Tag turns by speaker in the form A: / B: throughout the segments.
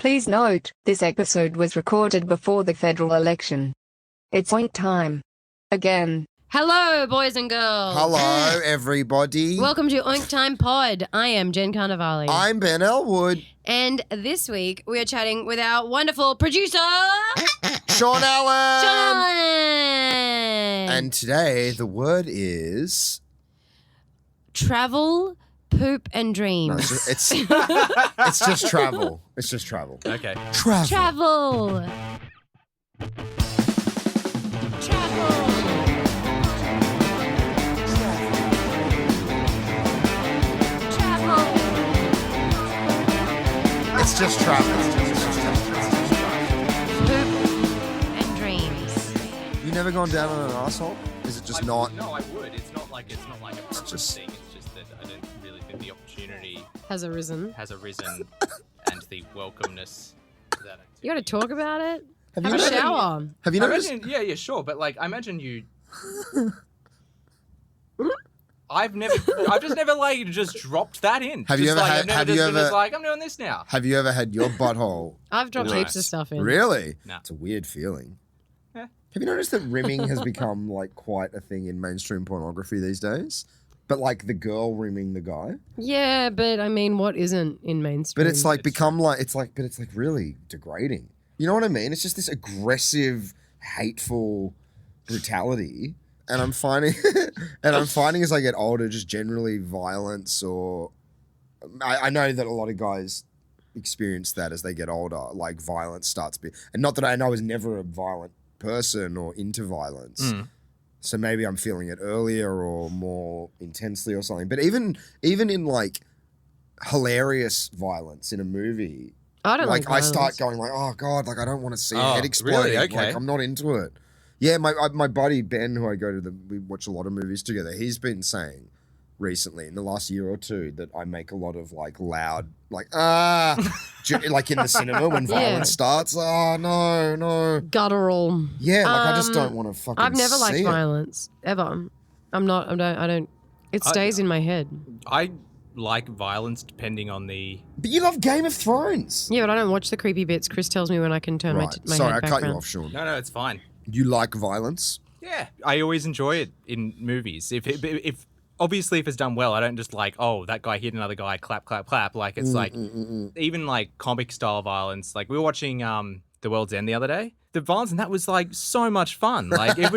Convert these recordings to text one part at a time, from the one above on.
A: Please note, this episode was recorded before the federal election. It's Oink time. Again.
B: Hello, boys and girls.
C: Hello, everybody.
B: Welcome to Oink Time Pod. I am Jen Carnovale.
C: I'm Ben Ellwood.
B: And this week, we are chatting with our wonderful producer,
C: Shaun Allen.
B: Shaun Allen.
C: And today, the word is...
B: travel, poop, and dreams.
C: No, it's just travel. It's just travel.
D: Okay.
C: Travel.
B: Travel.
C: It's just travel.
B: Poop and dreams.
C: You never gone down on an asshole? Is it just not?
D: No, I would. It's not like a preference
C: just-
D: thing. It's just that I don't really think the opportunity
B: Has arisen.
D: has arisen and the welcomeness to that activity.
B: You got to talk about it.
C: Have
B: Have
C: you
B: a
C: noticed?
B: shower.
C: Have you
D: I
C: noticed?
D: imagine, yeah, sure, but like, I imagine you. I've just never like just dropped that in.
C: Have you
D: Just
C: ever
D: like,
C: had-
D: I've never
C: have
D: just
C: you
D: been
C: ever-
D: just like, I'm doing this now.
C: Have you ever had your butthole?
B: I've dropped
D: Nice.
B: heaps of stuff in.
C: Really?
D: No.
C: It's a weird feeling.
D: Yeah.
C: Have you noticed that rimming has become like quite a thing in mainstream pornography these days? But like the girl rimming the guy.
B: Yeah, but I mean, what isn't in mainstream?
C: But it's like become like it's like really degrading. You know what I mean? It's just this aggressive, hateful brutality. And I'm finding as I get older, just generally violence or I know that a lot of guys experience that as they get older, like violence starts and not that I was never a violent person or into violence. So maybe I'm feeling it earlier or more intensely or something. But even in like hilarious violence in a movie,
B: I don't like
C: I
B: violence.
C: start going like, oh God, like I don't want to see a
D: Oh,
C: head exploding.
D: really? Okay.
C: Like I'm not into it. Yeah, my buddy Ben, who I go to we watch a lot of movies together. He's been saying recently in the last year or two that I make a lot of like loud like like in the cinema when violence starts. Oh no.
B: Guttural.
C: Yeah, like I just don't want to fucking.
B: I've never liked
C: see it.
B: violence ever. I don't. It stays in my head.
D: I like violence depending on the.
C: But you love Game of Thrones.
B: Yeah, but I don't watch the creepy bits. Chris tells me when I can turn
C: Right.
B: my
C: Sorry,
B: head
C: I
B: back
C: cut you
B: around.
C: off, Shaun.
D: No, it's fine.
C: You like violence?
D: Yeah, I always enjoy it in movies. If obviously if it's done well, I don't just like, oh, that guy hit another guy, clap, clap, clap. Like it's like even like comic style violence. Like we were watching The World's End the other day. The violence and that was like so much fun. Like it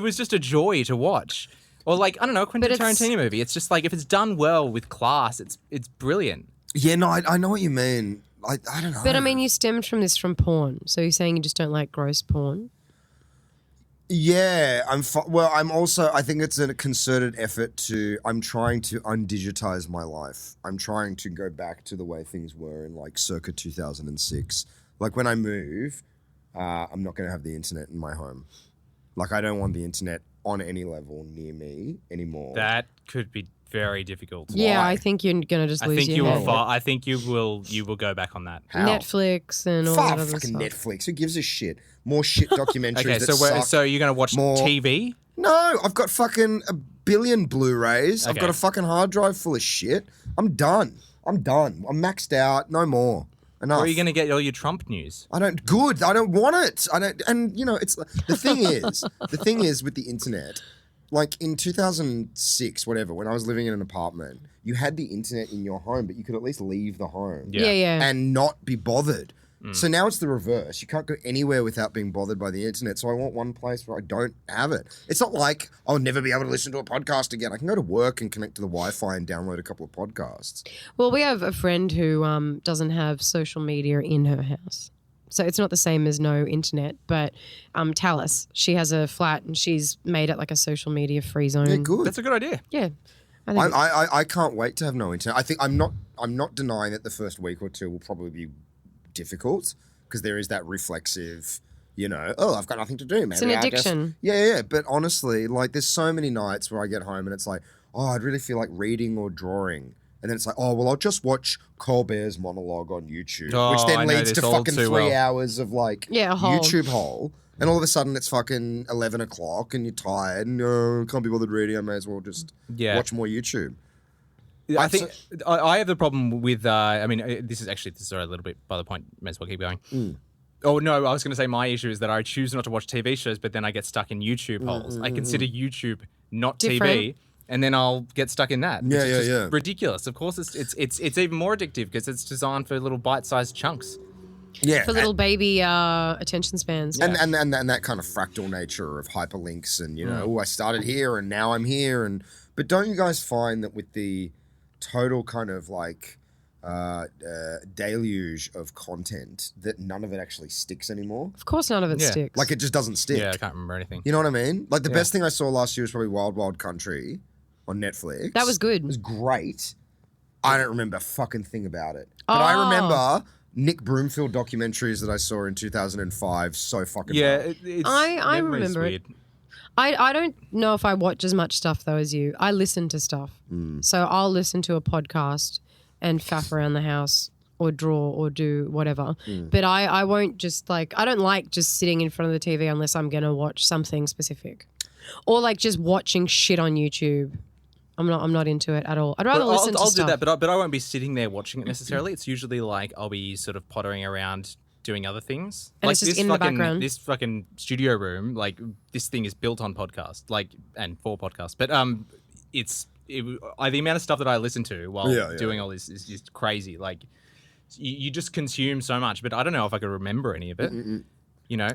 D: was just a joy to watch. Or like I don't know, a Quentin Tarantino movie. It's just like if it's done well with class, it's brilliant.
C: Yeah, no, I know what you mean. I don't know.
B: But I mean, you stemmed from porn. So you're saying you just don't like gross porn?
C: Yeah, I'm also, I think it's a concerted effort I'm trying to undigitize my life. I'm trying to go back to the way things were in like circa 2006. Like when I move, I'm not going to have the internet in my home. Like I don't want the internet on any level near me anymore.
D: That could be very difficult.
B: Yeah,
C: Why?
B: I think you're gonna just lose your head.
D: I think you will go back on that.
C: How?
B: Netflix and all
C: Fuck
B: that other
C: fucking
B: stuff.
C: Netflix. Who gives a shit? More shit documentaries
D: Okay,
C: that suck.
D: so you're gonna watch
C: More-
D: TV?
C: No, I've got fucking a billion Blu-rays. I've
D: Okay.
C: got a fucking hard drive full of shit. I'm done. I'm maxed out. No more. Enough.
D: Or are you gonna get all your Trump news?
C: I don't want it. And you know, it's the thing is with the internet, like in 2006, whatever, when I was living in an apartment, you had the internet in your home, but you could at least leave the home
B: Yeah.
C: and not be bothered. So now it's the reverse. You can't go anywhere without being bothered by the internet. So I want one place where I don't have it. It's not like I'll never be able to listen to a podcast again. I can go to work and connect to the Wi-Fi and download a couple of podcasts.
B: Well, we have a friend who doesn't have social media in her house. So it's not the same as no internet, but Talis, she has a flat and she's made it like a social media free zone.
C: Yeah, good.
D: That's a good idea.
B: Yeah. I think
C: I can't wait to have no internet. I think I'm not denying that the first week or two will probably be difficult because there is that reflexive, you know, oh, I've got nothing to do, man.
B: It's an addiction.
C: Yeah. But honestly, like there's so many nights where I get home and it's like, oh, I'd really feel like reading or drawing. And then it's like, oh, well, I'll just watch Colbert's monologue on YouTube,
D: Oh,
C: which
D: I
C: then
D: know
C: leads
D: this
C: to
D: all
C: fucking
D: too
C: 3
D: well.
C: hours of like
B: a hole.
C: YouTube hole. And all of a sudden it's fucking 11 o'clock and you're tired and can't be bothered reading. I may as well just
D: Yeah.
C: watch more YouTube.
D: I think I have the problem with. I mean, this is a little bit by the point. May as well keep going. Oh no, I was going to say my issue is that I choose not to watch TV shows, but then I get stuck in YouTube holes. I consider YouTube not
B: Different.
D: TV, and then I'll get stuck in that.
C: Yeah,
D: which is
C: yeah,
D: just ridiculous. Of course, it's even more addictive because it's designed for little bite-sized chunks.
C: Yeah.
B: For little baby attention spans.
C: And that kind of fractal nature of hyperlinks and, I started here and now I'm here. But don't you guys find that with the total kind of like deluge of content that none of it actually sticks anymore?
B: Of course none of it sticks.
C: Like it just doesn't stick.
D: Yeah, I can't remember anything.
C: You know what I mean? Like the best thing I saw last year was probably Wild Wild Country on Netflix.
B: That was good.
C: It was great. I don't remember a fucking thing about it. But I remember Nick Broomfield documentaries that I saw in 2005 so fucking well.
B: I remember it. I don't know if I watch as much stuff though as you. I listen to stuff. So I'll listen to a podcast and faff around the house or draw or do whatever. But I won't just I don't like just sitting in front of the TV unless I'm going to watch something specific. Or like just watching shit on YouTube. I'm not into it at all. I'd rather listen to
D: I'll
B: stuff.
D: do that, but I won't be sitting there watching it necessarily. It's usually like I'll be sort of pottering around doing other things.
B: And
D: like
B: it's just in the background.
D: This fucking studio room, like this thing is built on podcast, and for podcasts. But the amount of stuff that I listen to while doing all this is just crazy. Like you just consume so much, but I don't know if I could remember any of it. You know.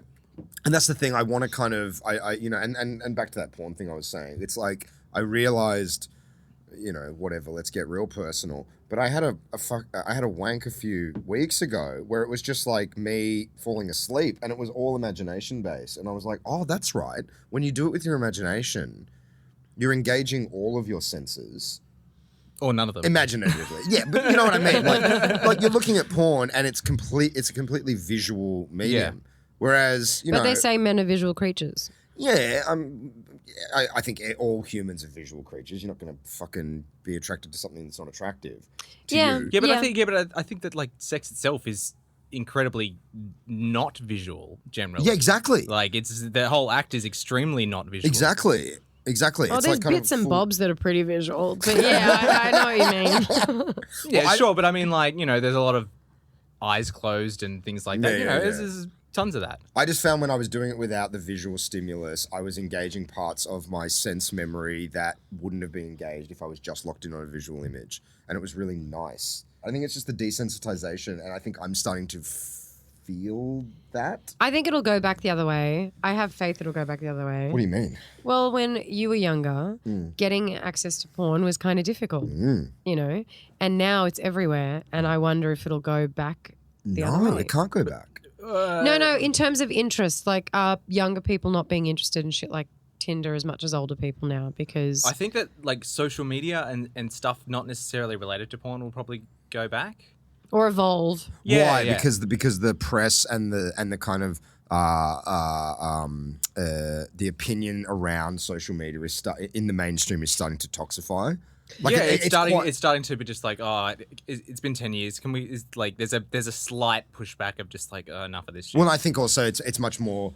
C: And that's the thing. I want to kind of, and back to that porn thing I was saying. It's like I realized, whatever. Let's get real personal. But I had a wank a few weeks ago where it was just like me falling asleep, and it was all imagination based. And I was like, oh, that's right. When you do it with your imagination, you're engaging all of your senses.
D: Or none of them.
C: Imaginatively. Yeah, but you know what I mean. Like you're looking at porn, and it's a completely visual medium.
D: Yeah.
C: Whereas,
B: But they say men are visual creatures.
C: Yeah, I think all humans are visual creatures. You're not going to fucking be attracted to something that's not attractive to you.
D: Yeah, but I think that like sex itself is incredibly not visual generally.
C: Yeah, exactly.
D: Like the whole act is extremely not visual.
C: Exactly.
B: Oh,
C: It's
B: there's
C: like kind
B: bits
C: of
B: and bobs that are pretty visual. But yeah, I know what you mean.
D: Yeah, sure, but I mean, like, there's a lot of eyes closed and things like that.
C: Yeah,
D: there's tons of that.
C: I just found when I was doing it without the visual stimulus, I was engaging parts of my sense memory that wouldn't have been engaged if I was just locked in on a visual image. And it was really nice. I think it's just the desensitization, and I think I'm starting to feel that.
B: I think it'll go back the other way. I have faith it'll go back the other way.
C: What do you mean?
B: Well, when you were younger, getting access to porn was kind of difficult, and now it's everywhere, and I wonder if it'll go back the other way.
C: No, it can't go back.
B: No, in terms of interest, like younger people not being interested in shit like Tinder as much as older people now, because
D: I think that like social media and stuff not necessarily related to porn will probably go back.
B: Or evolve.
C: Yeah,
D: Yeah.
C: because the press and the kind of the opinion around social media is in the mainstream is starting to toxify. Like
D: it's starting to be just like, it's been 10 years. Can we? There's a slight pushback of just like enough of this shit.
C: Well, I think also it's much more.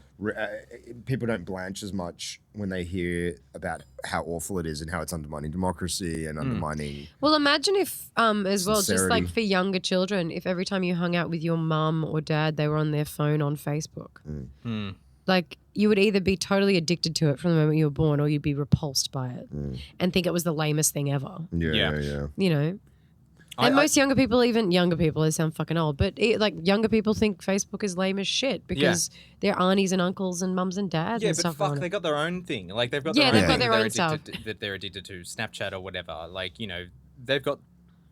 C: People don't blanch as much when they hear about how awful it is and how it's undermining democracy and undermining.
B: Well, imagine if, as well, just
C: sincerity.
B: like for younger children, if every time you hung out with your mum or dad, they were on their phone on Facebook. Like, you would either be totally addicted to it from the moment you were born, or you'd be repulsed by it and think it was the lamest thing ever.
C: Yeah.
B: And most younger people, even younger people, they sound fucking old, but younger people think Facebook is lame as shit because they're aunties and uncles and mums and dads and stuff.
D: Yeah, but fuck, they got their own thing. Like they've got
B: they've
D: their own
B: got
D: thing
B: their own stuff
D: that they're addicted to, Snapchat or whatever. Like, they've got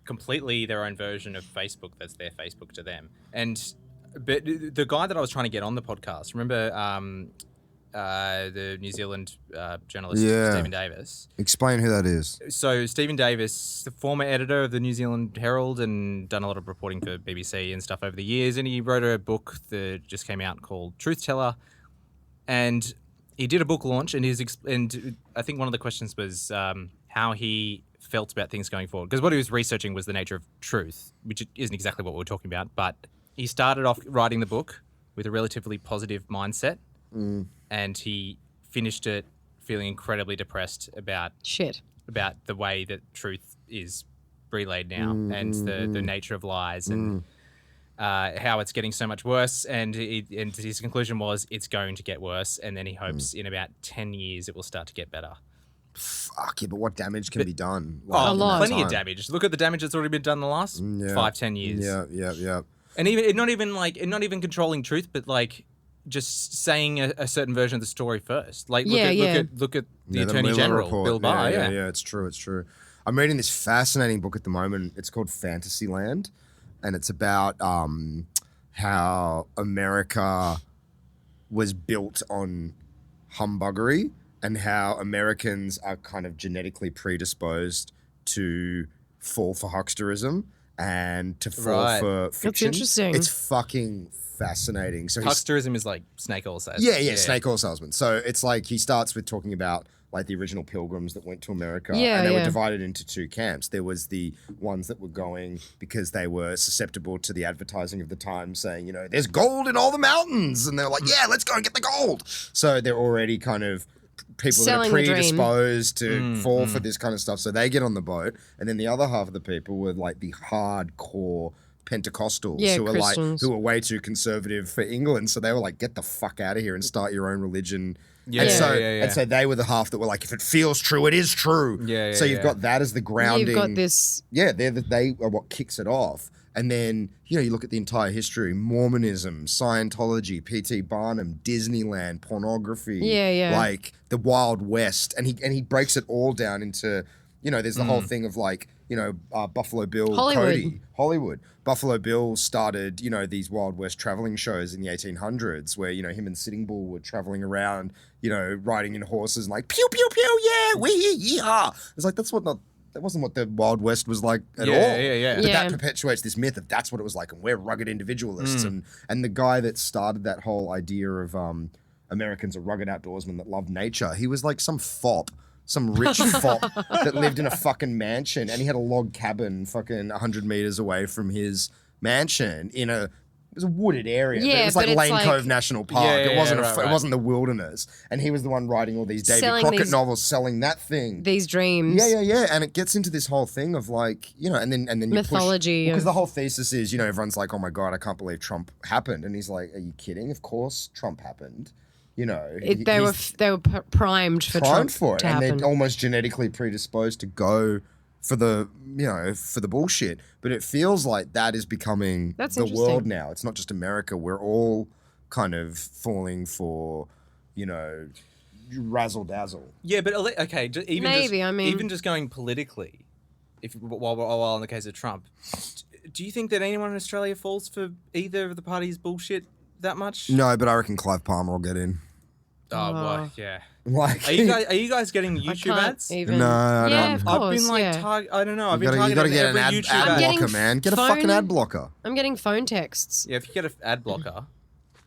D: completely their own version of Facebook that's their Facebook to them. But the guy that I was trying to get on the podcast, remember the New Zealand journalist Stephen Davis?
C: Explain who that is.
D: So Stephen Davis, the former editor of the New Zealand Herald and done a lot of reporting for BBC and stuff over the years, and he wrote a book that just came out called Truth Teller, and he did a book launch, and I think one of the questions was how he felt about things going forward, because what he was researching was the nature of truth, which isn't exactly what we were talking about, but he started off writing the book with a relatively positive mindset, and he finished it feeling incredibly depressed about
B: shit,
D: about the way that truth is relayed now, and the nature of lies and how it's getting so much worse. And his conclusion was it's going to get worse, and then he hopes in about 10 years it will start to get better.
C: Fuck yeah, but what damage can be done?
B: A lot.
D: Plenty of damage. Look at the damage that's already been done in the last 5-10 years.
C: Yeah.
D: And even not even controlling truth, but like just saying a certain version of the story first. Like look at the Attorney General,
C: report.
D: Bill Barr.
C: Yeah, it's true. I'm reading this fascinating book at the moment. It's called Fantasyland, and it's about how America was built on humbuggery and how Americans are kind of genetically predisposed to fall for hucksterism and to fall for fiction.
B: That's interesting.
C: It's fucking fascinating. So
D: Hucksterism is like snake oil salesman.
C: Yeah, snake oil salesman. So it's like he starts with talking about like the original pilgrims that went to America, and they were divided into two camps. There was the ones that were going because they were susceptible to the advertising of the time saying, you know, there's gold in all the mountains. And they're like, yeah, let's go and get the gold. So they're already kind of people
B: Selling
C: that are predisposed to fall for this kind of stuff. So they get on the boat. And then the other half of the people were like the hardcore Pentecostals who were way too conservative for England. So they were like, get the fuck out of here and start your own religion. And so they were the half that were like, if it feels true, it is true. So you've got that as the grounding.
B: You've got this.
C: Yeah, they are what kicks it off. And then, you know, you look at the entire history, Mormonism, Scientology, P.T. Barnum, Disneyland, pornography, like the Wild West. And he breaks it all down into, you know, there's the whole thing of like, you know, Buffalo Bill Hollywood. Buffalo Bill started, you know, these Wild West traveling shows in the 1800s where, you know, him and Sitting Bull were traveling around, you know, riding in horses and like, pew, pew, pew, yeah, wee, yeehaw. It's like, that wasn't what the Wild West was like at all. But that perpetuates this myth of that's what it was like, and we're rugged individualists. And the guy that started that whole idea of Americans are rugged outdoorsmen that love nature, he was like some rich fop that lived in a fucking mansion, and he had a log cabin fucking 100 meters away from his mansion it was a wooded area.
B: Yeah,
C: it was like Lane Cove National Park. It wasn't the wilderness. And he was the one writing all these David Crockett novels, selling that thing.
B: These dreams.
C: Yeah. And it gets into this whole thing of like, you know, and then
B: mythology.
C: Because the whole thesis is, you know, everyone's like, oh my God, I can't believe Trump happened. And he's like, are you kidding? Of course Trump happened. You know,
B: they were primed for Trump
C: for it,
B: to
C: and
B: happen.
C: they're almost genetically predisposed to go for the bullshit. But it feels like that is becoming the world now. It's not just America. We're all kind of falling for, you know, razzle dazzle.
D: Yeah, but okay, even just going politically, while on the case of Trump, do you think that anyone in Australia falls for either of the parties' bullshit that much?
C: No, but I reckon Clive Palmer will get in.
D: Oh, boy, yeah.
C: Like,
D: are you guys getting YouTube ads?
C: No, I don't.
B: Of course,
D: I've been like, I don't know. I've been
C: you gotta get an
D: every
C: ad
D: YouTube
C: blocker, man. Get a fucking ad blocker.
B: I'm getting phone texts.
D: Yeah, if you get an ad blocker,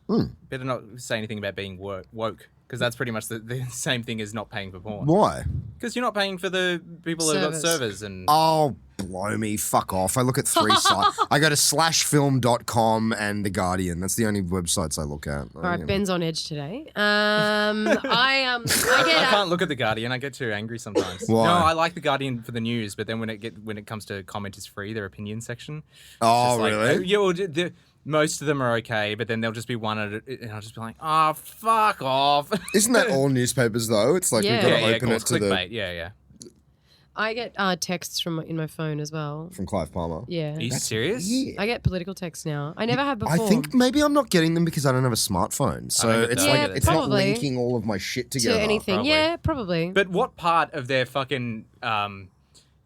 D: better not say anything about being woke. Because that's pretty much the same thing as not paying for porn.
C: Why?
D: Because you're not paying for the people who've got servers and...
C: Oh, blow me. Fuck off. I look at 3 sites. I go to /film.com and The Guardian. That's the only websites I look at.
B: All right, Ben's on edge today. I
D: can't look at The Guardian. I get too angry sometimes.
C: Why?
D: No, I like The Guardian for the news, but then when it comes to comment is free, their opinion section.
C: Oh, really?
D: Most of them are okay, but then there'll just be one, and I'll just be like, oh, fuck off.
C: Isn't that all newspapers, though? It's like we've got to open it to
D: clickbait. Yeah.
B: I get texts in my phone as well.
C: From Clive Palmer?
B: Yeah.
D: Are you serious?
C: Weird.
B: I get political texts now. I never had before.
C: I think maybe I'm not getting them because I don't have a smartphone. So it's not linking all of my shit together.
B: To anything.
D: Probably.
B: Yeah, probably.
D: But what part of their fucking...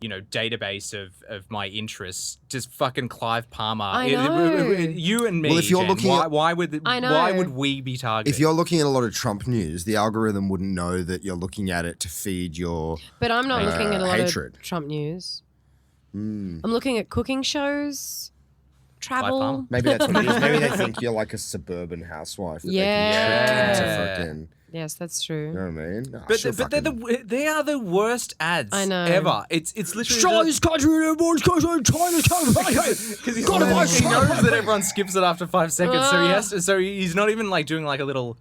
D: database of my interests, just fucking Clive Palmer.
B: I know.
D: You and me.
C: Well, if you're looking
D: why would we be targeted?
C: If you're looking at a lot of Trump news, the algorithm wouldn't know that you're looking at it to feed your
B: But I'm not looking at a lot
C: hatred.
B: of Trump news. I'm looking at cooking shows, travel.
C: Maybe that's what it is. Maybe they think you're like a suburban housewife. That they can trick into fucking...
B: Yes, that's true.
C: You know what I mean? No,
D: but they are the worst ads ever. It's literally
C: Australia's country, everyone's country, Chinatown.
D: Because he knows that everyone skips it after 5 seconds, so he's not even like doing like a little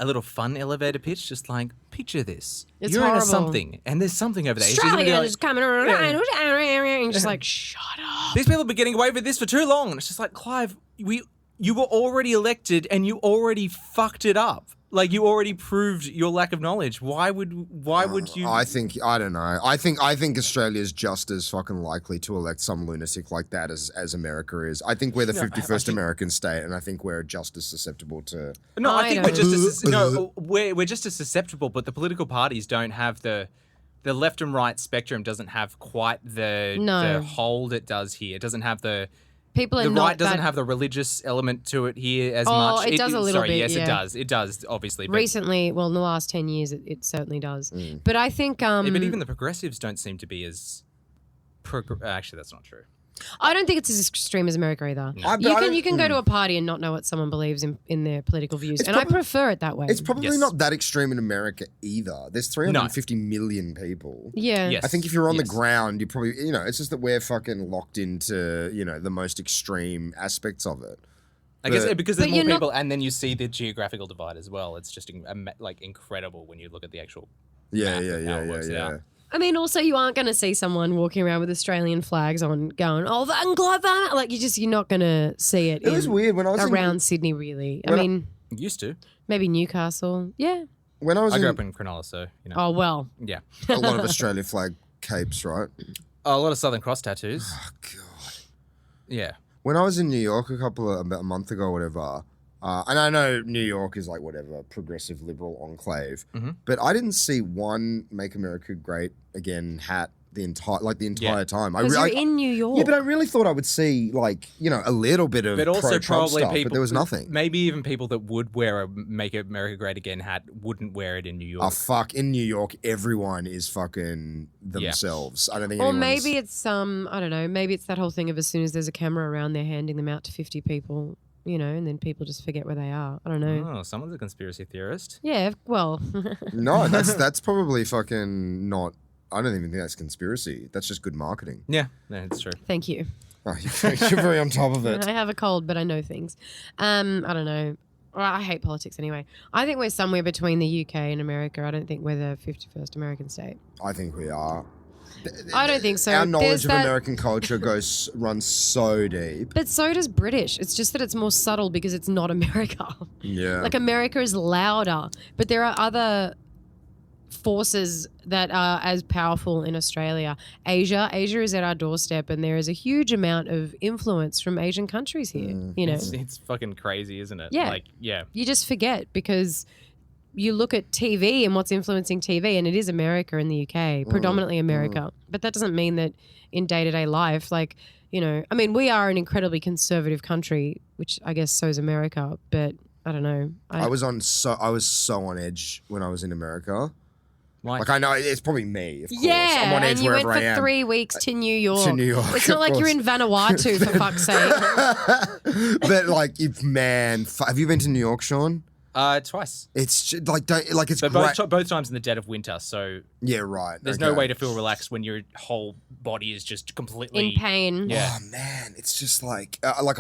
D: a little fun elevator pitch, just like, picture this.
B: It's
D: You're in a
B: horrible.
D: something, and there's something over there. She's gonna be
B: Australia
D: like,
B: is coming around. And just like, shut up.
D: these people have been getting away with this for too long. And it's just like, Clive, you were already elected and you already fucked it up. Like, you already proved your lack of knowledge. Why would you?
C: I don't know. I think Australia's just as fucking likely to elect some lunatic like that as America is. I think we're the 51st American state, and I think we're just as susceptible to.
D: No, I think
B: don't.
D: we're just as susceptible, but the political parties don't have the left and right spectrum doesn't have quite the hold it does here. It doesn't have the right doesn't have the religious element to it here as much.
B: It does a little bit.
D: Yes,
B: yeah.
D: it does. It does, obviously. But,
B: Recently, in the last 10 years, it certainly does. But I think...
D: but even the progressives don't seem to be as... Actually, that's not true.
B: I don't think it's as extreme as America either. You can go to a party and not know what someone believes in their political views, and I prefer it that way.
C: It's probably not that extreme in America either. There's 350 million people.
B: Yeah.
D: Yes.
C: I think if you're on the ground, you probably, it's just that we're fucking locked into, the most extreme aspects of it.
D: I guess because there's more people, and then you see the geographical divide as well. It's just incredible when you look at the actual map of how it works it out.
B: I mean, also, you aren't going to see someone walking around with Australian flags on going, oh, van Clive Van. Like, you're not going to see it.
C: It was weird when I was
B: around Sydney, really. I mean,
D: used to.
B: Maybe Newcastle. Yeah.
C: When I
D: grew up in Cronulla, so,
B: Oh, well.
D: Yeah.
C: A lot of Australia flag capes, right?
D: A lot of Southern Cross tattoos.
C: Oh, God.
D: Yeah.
C: When I was in New York about a month ago or whatever, and I know New York is like whatever, progressive liberal enclave, but I didn't see one Make America Great Again hat the entire time.
B: Because you're in New York.
C: Yeah, but I really thought I would see a little bit of
D: but also
C: pro-Trump
D: probably
C: stuff,
D: people,
C: but there was nothing.
D: Maybe even people that would wear a Make America Great Again hat wouldn't wear it in New York.
C: Oh, fuck. In New York, everyone is fucking themselves. I don't think
B: Or maybe it's, I don't know, maybe it's that whole thing of as soon as there's a camera around, they're handing them out to 50 people. And then people just forget where they are. I don't know.
D: Oh, someone's a conspiracy theorist.
B: Yeah, well.
C: No, that's probably fucking not. I don't even think that's conspiracy. That's just good marketing.
D: Yeah, it's true.
B: Thank you.
C: Oh, you're very on top of it.
B: I have a cold, but I know things. I don't know. Well, I hate politics anyway. I think we're somewhere between the UK and America. I don't think we're the 51st American state.
C: I think we are.
B: I don't think so.
C: Our knowledge of American culture runs so deep.
B: But so does British. It's just that it's more subtle because it's not America.
C: Yeah.
B: Like America is louder, but there are other forces that are as powerful in Australia. Asia is at our doorstep, and there is a huge amount of influence from Asian countries here.
D: It's fucking crazy, isn't it?
B: Yeah. You just forget because you look at TV and what's influencing TV, and it is America and the UK, predominantly America. But that doesn't mean that in day-to-day life, I mean, we are an incredibly conservative country, which I guess so is America, but I don't know.
C: I was so on edge when I was in America.
D: Why?
C: I know it's probably me, of course.
B: Yeah,
C: I'm on edge
B: and you went
C: wherever I am.
B: for 3 weeks to New York. It's not
C: of
B: like you're
C: course.
B: in Vanuatu, for fuck's sake.
C: But have you been to New York, Sean?
D: Twice.
C: It's just, it's
D: But
C: great.
D: both times in the dead of winter, so
C: Yeah, right.
D: there's no way to feel relaxed when your whole body is just completely
B: In pain.
D: Yeah.
C: Oh man, it's just I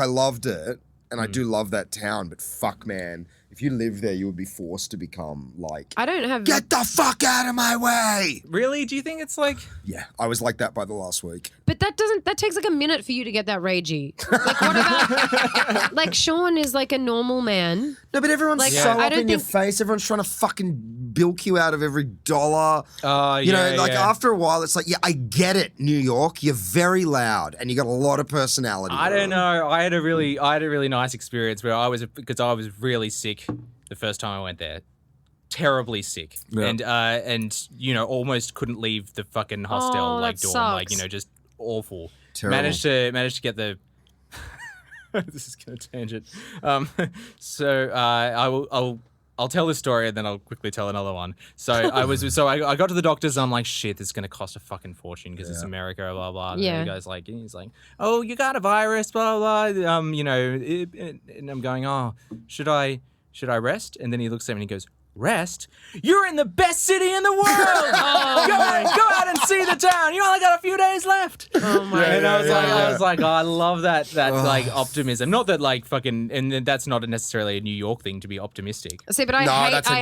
C: loved it, and I do love that town. But fuck, man, if you live there, you would be forced to become
B: I don't have...
C: get the fuck out of my way.
D: Really? Do you think it's like...
C: Yeah, I was like that by the last week.
B: But that takes like a minute for you to get that ragey. Like, what about... Sean is like a normal man.
C: No, but everyone's so
B: I
C: up
B: don't
C: in your
B: think-
C: face. Everyone's trying to fucking bilk you out of every dollar. After a while, it's like, yeah, I get it, New York. You're very loud, and you got a lot of personality.
D: I don't know. I had a really nice experience where I was really sick the first time I went there. Terribly sick.
C: Yeah.
D: And almost couldn't leave the fucking hostel
B: that
D: dorm.
B: sucks.
D: Just awful.
C: Terrible.
D: Managed to get the this is gonna tangent. I'll tell this story and then I'll quickly tell another one. So I got to the doctors and I'm like, shit, this is gonna cost a fucking fortune because it's America, blah blah. And
B: Yeah.
D: the guy's like, oh, you got a virus, blah blah. And I'm going, oh, should I rest? And then he looks at me and he goes, rest. You're in the best city in the world. Go out and see the town. You only got a few days left.
B: Oh my
D: And
B: god.
D: I was like, oh, I love that like optimism. Not that like fucking, and that's not necessarily a New York thing to be optimistic.
B: See, but I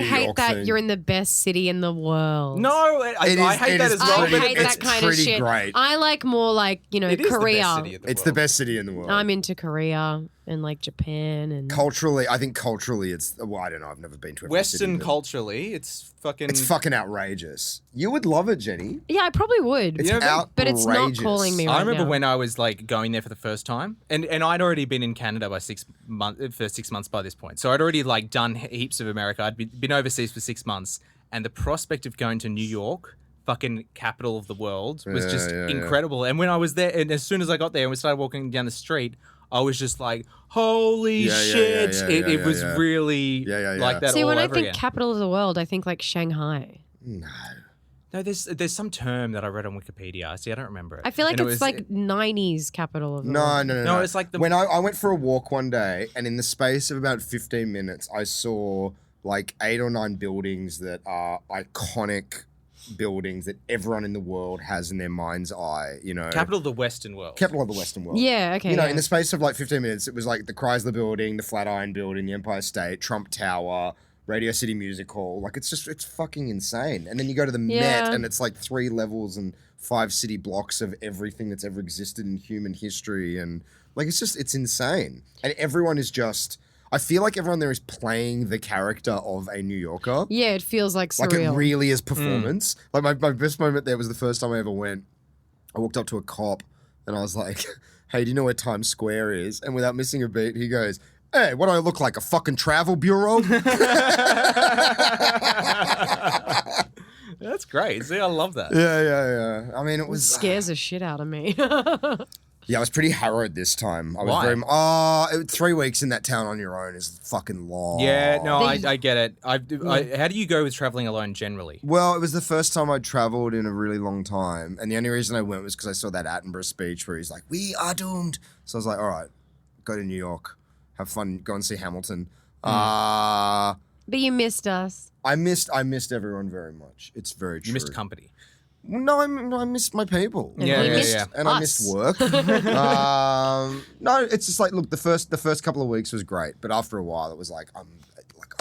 B: hate that
C: thing.
B: you're in the best city in the world.
D: No, I hate that as well.
B: I hate
C: it's
B: that kind of
C: pretty
B: shit.
C: great.
B: I like more like,
D: It is the best
B: Korea.
D: city in the
C: It's
D: world.
C: the best city in the world.
B: I'm into Korea and like Japan and
C: Culturally, I think culturally it's, well, I don't know, I've never been to every
D: Western
C: city, but
D: culturally, it's fucking
C: outrageous. You would love it, Jenny.
B: yeah, I probably would.
C: It's
D: Yeah,
C: outrageous.
B: But it's not calling me right
D: I remember
B: now.
D: when I was like going there for the first time, and I'd already been in Canada for 6 months by this point. So I'd already like done heaps of America. I'd been overseas for 6 months, and the prospect of going to New York, fucking capital of the world, was just incredible. And when I was there, and as soon as I got there and we started walking down the street, I was just like, holy shit. It was really like that
B: See,
D: all
B: when I
D: over
B: think
D: again.
B: capital of the world, I think like Shanghai.
D: No, there's some term that I read on Wikipedia. See, I don't remember it.
B: I feel like
D: And it
B: it's
D: was-
B: like 90s capital of the world.
C: No.
D: it's like the-
C: when I went for a walk one day, and in the space of about 15 minutes, I saw like 8 or 9 buildings that are iconic buildings that everyone in the world has in their mind's eye.
D: capital of the Western world.
C: Capital of the Western world.
B: Yeah, okay.
C: In the space of like 15 minutes, it was like the Chrysler Building, the Flatiron Building, the Empire State, Trump Tower, Radio City Music Hall. Like, it's fucking insane. And then you go to the Met, and it's like 3 levels and 5 city blocks of everything that's ever existed in human history. And like, it's insane. And everyone is just, I feel like everyone there is playing the character of a New Yorker.
B: Yeah, it feels like
C: Like, it
B: surreal.
C: really is performance. Like, my best moment there was the first time I ever went. I walked up to a cop and I was like, hey, do you know where Times Square is? And without missing a beat, he goes, hey, what do I look like, a fucking travel bureau?
D: That's great. See, I love that.
C: Yeah. I mean, it was...
B: scares the shit out of me.
C: Yeah, I was pretty harrowed this time. I was
D: Why?
C: 3 weeks in that town on your own is fucking long.
D: Yeah, no, I get it. How do you go with traveling alone generally?
C: Well, it was the first time I'd traveled in a really long time. And the only reason I went was because I saw that Attenborough speech where he's like, we are doomed. So I was like, all right, go to New York. Have fun. Go and see Hamilton.
B: But you missed us.
C: I missed everyone very much. It's very true.
D: You missed company.
C: No, I missed my people.
B: And
D: Yeah,
B: we
D: yeah,
B: missed
D: yeah.
C: And I missed
B: us.
C: work. No, it's just like, look, the first couple of weeks was great, but after a while, it was like I'm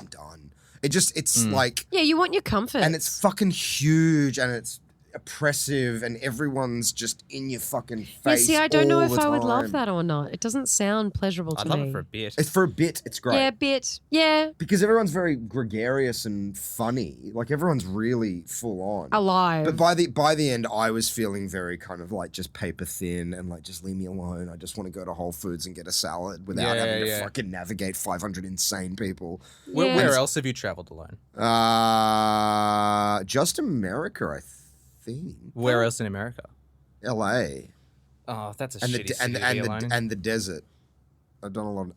C: done. It's like,
B: Yeah, you want your comfort.
C: and it's fucking huge, and it's oppressive, and everyone's just in your fucking face.
B: Yeah, see, I don't know
C: all
B: if
C: the
B: I would love
C: time.
B: that or not. It doesn't sound pleasurable to
D: I'd
B: me.
D: love it for a bit.
C: It's for a bit. It's great.
B: Yeah, bit. Yeah,
C: Because everyone's very gregarious and funny. Like, everyone's really full on.
B: alive.
C: But by the end, I was feeling very kind of like just paper thin and like, just leave me alone. I just want to go to Whole Foods and get a salad without
D: Yeah,
C: having to
D: yeah.
C: fucking navigate 500 insane people.
B: Yeah.
D: Where else have you traveled alone?
C: Just America, I think.
D: Where else in America?
C: LA
D: Oh, that's a
C: and
D: shitty
C: the
D: city to be alone in.
C: and the desert. I've done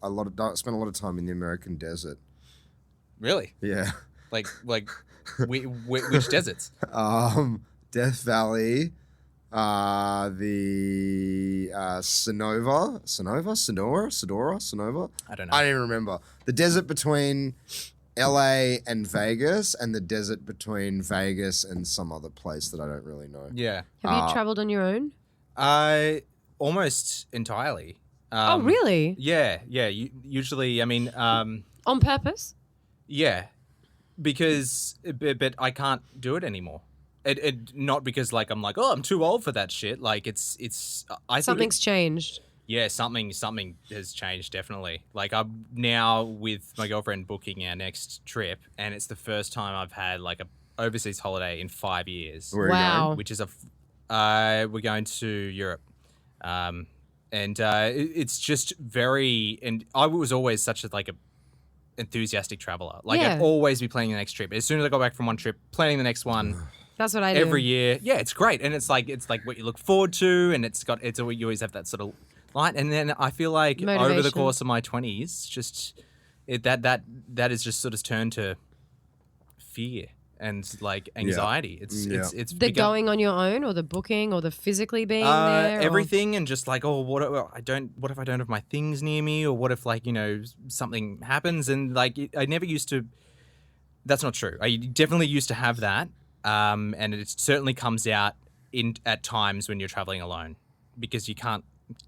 C: spent a lot of time in the American desert.
D: Really?
C: Yeah.
D: Like which deserts?
C: Death Valley, the Sonora.
D: I don't know.
C: I don't even remember. The desert between LA and Vegas, and the desert between Vegas and some other place that I don't really know.
D: Yeah.
B: Have you traveled on your own?
D: Almost entirely.
B: Oh, really?
D: Yeah. Usually, I mean,
B: On purpose?
D: yeah, because but I can't do it anymore. It not because like I'm like, oh, I'm too old for that shit. Like it's I think
B: Something's changed.
D: yeah, something has changed definitely. Like I'm now with my girlfriend booking our next trip, and it's the first time I've had like a overseas holiday in 5 years,
C: Where are you
B: Wow.
C: going?
D: which is we're going to Europe, and it's just very. And I was always such a enthusiastic traveler. Like
B: Yeah.
D: I'd always be planning the next trip. As soon as I got back from one trip, planning the next one.
B: That's what I do.
D: Every year. Yeah, it's great. And it's like what you look forward to, and you always have that sort of light. And then I feel like over the
B: Motivation.
D: course of my 20s, just that is just sort of turned to fear and like anxiety. It's
B: The
D: become,
B: going on your own, or the booking, or the physically being there? or-
D: everything, and just like, oh, what if I don't have my things near me, or what if like, something happens, and like I never used to That's not true. I definitely used to have that, and it certainly comes out at times when you're traveling alone because you can't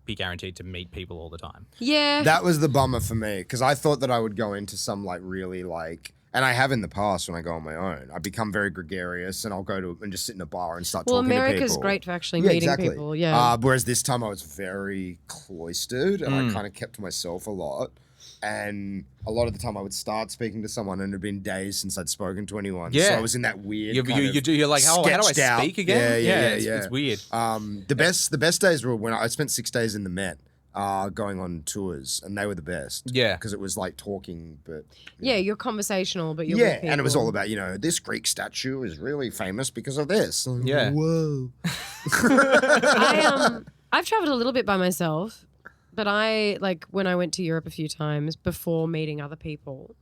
D: be guaranteed to meet people all the time.
B: Yeah.
C: That was the bummer for me because I thought that I would go into some like really like, and I have in the past when I go on my own. I become very gregarious and I'll go to and just sit in a bar and start talking to people.
B: America's great for actually meeting people. Yeah.
C: Whereas this time I was very cloistered and I kind of kept to myself a lot. And a lot of the time I would start speaking to someone and it had been days since I'd spoken to anyone.
D: Yeah.
C: So I was in that weird
D: You're like, oh, how do I speak again?
C: Yeah.
D: It's weird.
C: The best days were when I spent 6 days in the Met going on tours and they were the best.
D: Yeah.
C: Because it was like talking, but...
B: Yeah, you're conversational, but you're with people.
C: And it was all about, this Greek statue is really famous because of this.
D: Yeah.
C: Whoa.
B: I've traveled a little bit by myself. But when I went to Europe a few times before meeting other people.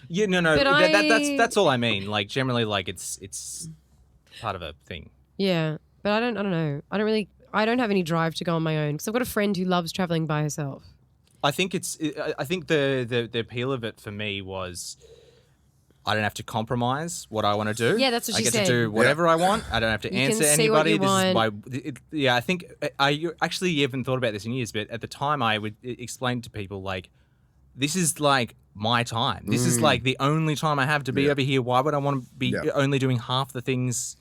D: Yeah, no, that's all I mean. Like generally, like it's part of a thing.
B: Yeah, but I don't know. I don't have any drive to go on my own because I've got a friend who loves traveling by herself.
D: I think the appeal of it for me was I don't have to compromise what I want to do.
B: Yeah, that's what she said.
D: I get to do whatever I want. I don't have to answer anybody. I think I actually haven't thought about this in years, but at the time I would explain to people like, this is like my time. This is like the only time I have to be over here. Why would I want to be only doing half the things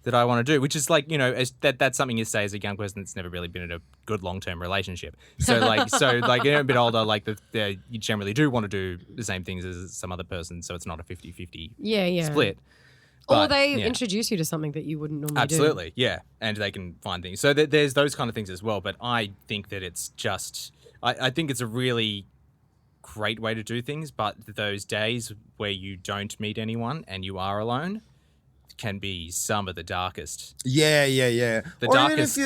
D: that I want to do? Which is like, that's something you say as a young person that's never really been in a good long-term relationship. So you're a bit older, like you generally do want to do the same things as some other person. So it's not a 50-50 split.
B: Or they introduce you to something that you wouldn't normally do.
D: Absolutely, yeah. And they can find things. So there's those kind of things as well. But I think that it's just, I think it's a really great way to do things. But those days where you don't meet anyone and you are alone can be some of the darkest.
C: Yeah.
D: The darkness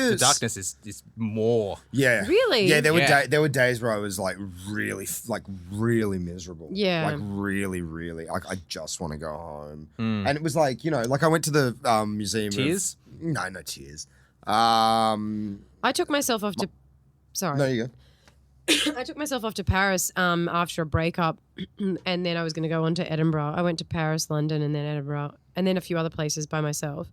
D: is more.
C: Yeah.
B: Really?
C: Yeah, there were days where I was like really miserable.
B: Yeah.
C: Like really, like I just want to go home. And it was like, like I went to the museum.
D: Tears?
C: No tears.
B: I took myself off to... Sorry.
C: No, you go.
B: I took myself off to Paris after a breakup and then I was going to go on to Edinburgh. I went to Paris, London and then Edinburgh and then a few other places by myself.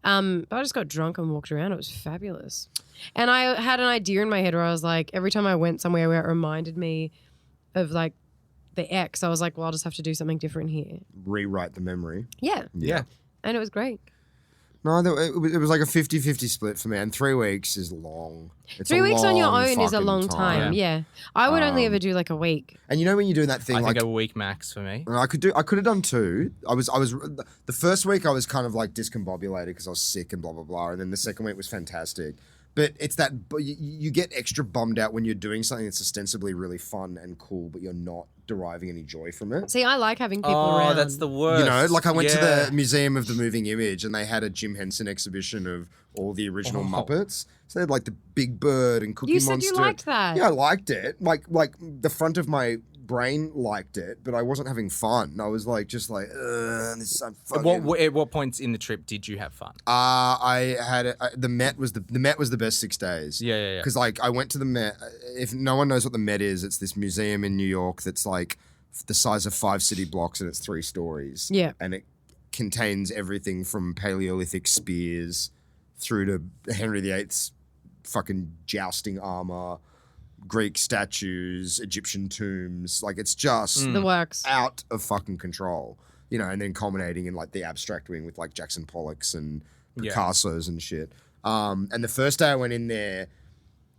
B: But I just got drunk and walked around. It was fabulous. And I had an idea in my head where I was like, every time I went somewhere where it reminded me of like the ex, I was like, well, I'll just have to do something different here.
C: Rewrite the memory.
B: Yeah. And it was great.
C: No, it was like a 50-50 split for me, and 3 weeks is long. It's
B: 3 weeks on your own is a
C: fucking
B: long time. Yeah. I would only ever do like a week.
C: And when you do that thing,
D: I
C: like
D: think a week max for me.
C: I could have done 2. I was the first week I was kind of like discombobulated because I was sick and blah blah blah, and then the second week was fantastic. But it's that you get extra bummed out when you're doing something that's ostensibly really fun and cool, but you're not deriving any joy from it.
B: See, I like having people around.
D: Oh, that's the worst.
C: Like I went to the Museum of the Moving Image and they had a Jim Henson exhibition of all the original Muppets. So they had like the Big Bird and Cookie Monster.
B: You said you liked that.
C: Yeah, I liked it. Like the front of my brain liked it, but I wasn't having fun. I was like, just like, this is so fucking...
D: At what points in the trip did you have fun?
C: I had the Met was the best 6 days.
D: Yeah.
C: Because like I went to the Met. If no one knows what the Met is, it's this museum in New York that's like the size of 5 city blocks and it's 3 stories.
B: Yeah,
C: and it contains everything from Paleolithic spears through to Henry VIII's fucking jousting armor, Greek statues, Egyptian tombs. Like it's just
B: the works,
C: out of fucking control, and then culminating in like the abstract wing with like Jackson Pollock's and Picasso's and shit. And the first day I went in there,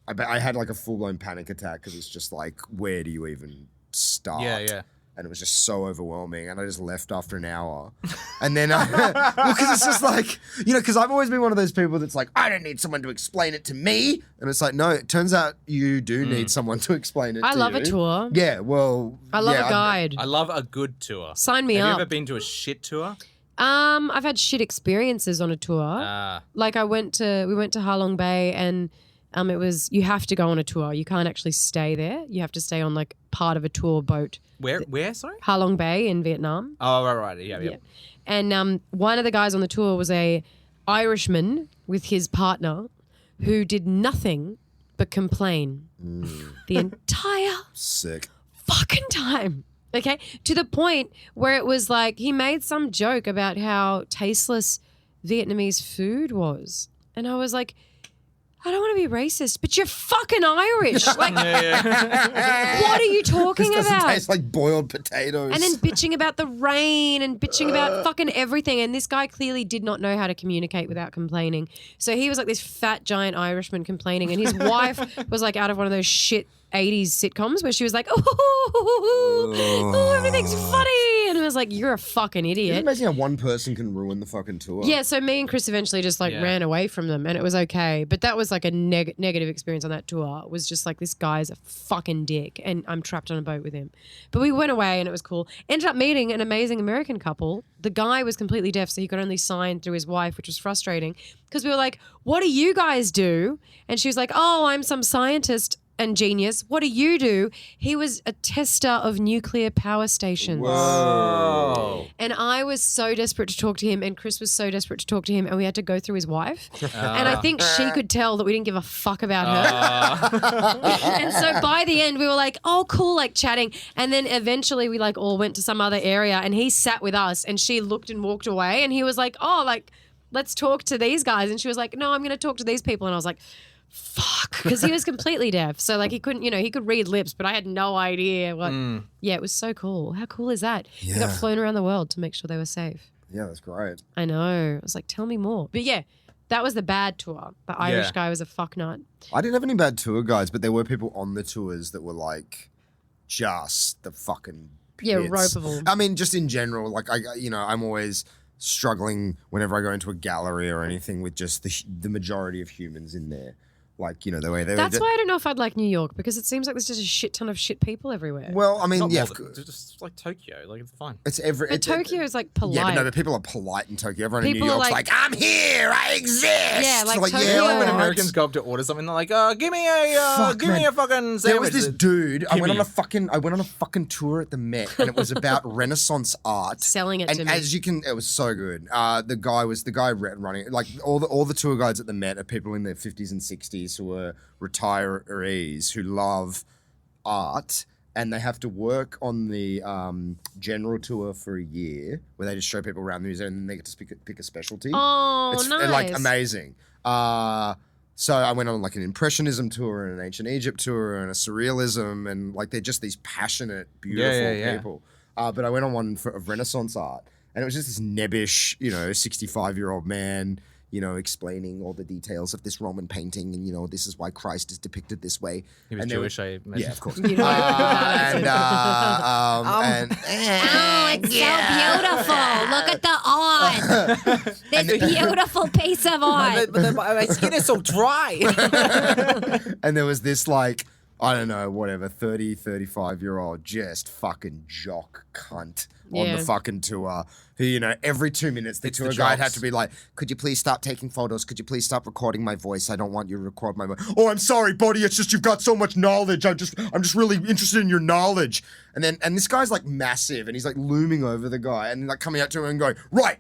C: I had like a full-blown panic attack because it's just like, where do you even start?
D: Yeah.
C: And it was just so overwhelming, and I just left after an hour. And then, because it's just like, because I've always been one of those people that's like, I don't need someone to explain it to me. And it's like, no, it turns out you do need someone to explain it to you.
B: I love a tour.
C: Yeah, well.
B: I love a guide.
D: I love a good tour.
B: Sign me up.
D: Have you ever been to a shit tour?
B: I've had shit experiences on a tour. Like we went to Halong Bay and it was, you have to go on a tour. You can't actually stay there. You have to stay on like part of a tour boat.
D: Where, sorry?
B: Halong Bay in Vietnam.
D: Oh, right. Yeah.
B: And one of the guys on the tour was a Irishman with his partner who did nothing but complain the entire
C: sick
B: fucking time. Okay, to the point where it was like he made some joke about how tasteless Vietnamese food was. And I was like, I don't want to be racist, but you're fucking Irish. Like, what are you talking
C: This doesn't
B: about?
C: taste like boiled potatoes.
B: And then bitching about the rain and bitching about fucking everything. And this guy clearly did not know how to communicate without complaining. So he was like this fat, giant Irishman complaining. And his wife was like out of one of those shit 80s sitcoms where she was like, oh, everything's funny. And I was like, you're a fucking
C: It's
B: idiot.
C: amazing how one person can ruin the fucking tour.
B: Yeah, so me and Chris eventually just like ran away from them and it was okay. But that was like a negative experience on that tour. It was just like, this guy's a fucking dick and I'm trapped on a boat with him. But we went away and it was cool. Ended up meeting an amazing American couple. The guy was completely deaf, so he could only sign through his wife, which was frustrating because we were like, what do you guys do? And she was like, oh, I'm some scientist and genius. What do you do? He was a tester of nuclear power stations.
D: Whoa.
B: And I was so desperate to talk to him, and Chris was so desperate to talk to him, and we had to go through his wife. And I think she could tell that we didn't give a fuck about her. And so by the end, we were like, oh, cool, like chatting. And then eventually we like all went to some other area, and he sat with us, and she looked and walked away, and he was like, oh, like, let's talk to these guys. And she was like, no, I'm going to talk to these people. And I was like, fuck, because he was completely deaf. So like he couldn't, he could read lips, but I had no idea what. Yeah, it was so cool. How cool is that? He got flown around the world to make sure they were safe.
C: Yeah, that's great.
B: I know. I was like, tell me more. But yeah, that was the bad tour. The Irish guy was a fucknut.
C: I didn't have any bad tour guides, but there were people on the tours that were like just the fucking pits.
B: Yeah, ropeable.
C: I mean, just in general, like I'm always struggling whenever I go into a gallery or anything with just the majority of humans in there. Like, the way they
B: That's why I don't know if I'd like New York, because it seems like there's just a shit ton of shit people everywhere.
C: Well, I mean,
D: Not
C: yeah.
D: more than- just like Tokyo, like it's fine.
B: But Tokyo is like polite.
C: Yeah, but no, but people are polite in Tokyo. Everyone
B: People
C: in
B: are
C: New York's
B: like-
C: like, I'm here, I exist.
B: Yeah, like Tokyo-
C: yeah,
B: Like
D: When
B: what?
D: Americans go up to order something, they're like, give me a
C: Fuck,
D: give me
C: man.
D: a fucking sandwich.
C: There was this dude. I went
D: Gimme.
C: on a fucking tour at the Met, and it was about Renaissance art.
B: Selling it
C: and
B: to me.
C: as you can, it was so good. The guy running it. Like all the tour guides at the Met are people in their 50s and 60s who are retirees who love art, and they have to work on the general tour for a year, where they just show people around the museum, and then they get to pick a specialty.
B: Oh,
C: It's
B: nice.
C: like amazing. So I went on like an Impressionism tour and an Ancient Egypt tour and a Surrealism, and like they're just these passionate, beautiful people. But I went on one of Renaissance art, and it was just this nebbish, 65-year-old man, explaining all the details of this Roman painting, and this is why Christ is depicted this way.
D: He was
C: and
D: Jewish, I imagine.
C: yeah, of course.
B: You know what?
E: Oh, it's so beautiful. Look at the art. This beautiful piece of art.
D: My skin is so dry.
C: And there was this like, I don't know, whatever, 30, 35-year-old just fucking jock cunt on
B: Yeah.
C: the fucking tour who, every 2 minutes the tour guide had to be like, could you please stop taking photos? Could you please stop recording my voice? I don't want you to record my voice. Oh, I'm sorry, buddy. It's just you've got so much knowledge. I'm just really interested in your knowledge. And this guy's like massive, and he's like looming over the guy and like coming up to him and going, right,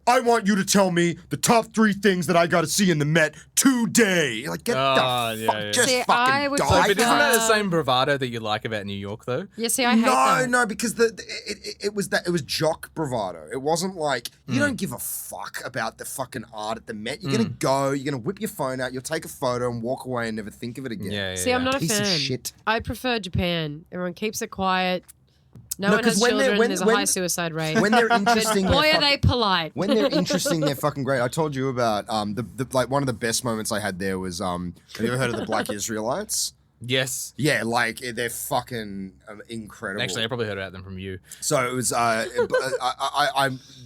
C: I want you to tell me the top 3 things that I got to see in the Met today. Like, get the fuck, just
B: See, I
C: fucking
B: would
C: die.
D: But isn't that the
B: Uh,
D: same bravado that you like about New York, though?
B: Yeah, see, I hate that.
C: No, because it was jock bravado. It wasn't like you don't give a fuck about the fucking art at the Met. You're gonna go, you're gonna whip your phone out, you'll take a photo and walk away and never think of it again.
D: Yeah.
B: See, I'm not a
C: Piece
B: fan.
C: of shit.
B: I prefer Japan. Everyone keeps it quiet. No
C: No,
B: one
C: 'cause
B: has
C: when they're-
B: children.
C: when-
B: There's a
C: when-
B: high suicide rate.
C: When they're
B: but
C: interesting,
B: boy,
C: they're
B: are they
C: fucking-
B: polite.
C: When they're interesting, they're fucking great. I told you about the like one of the best moments I had there was have you ever heard of the Black Israelites?
D: Yes.
C: Yeah, like they're fucking incredible.
D: Actually, I probably heard about them from you.
C: So it was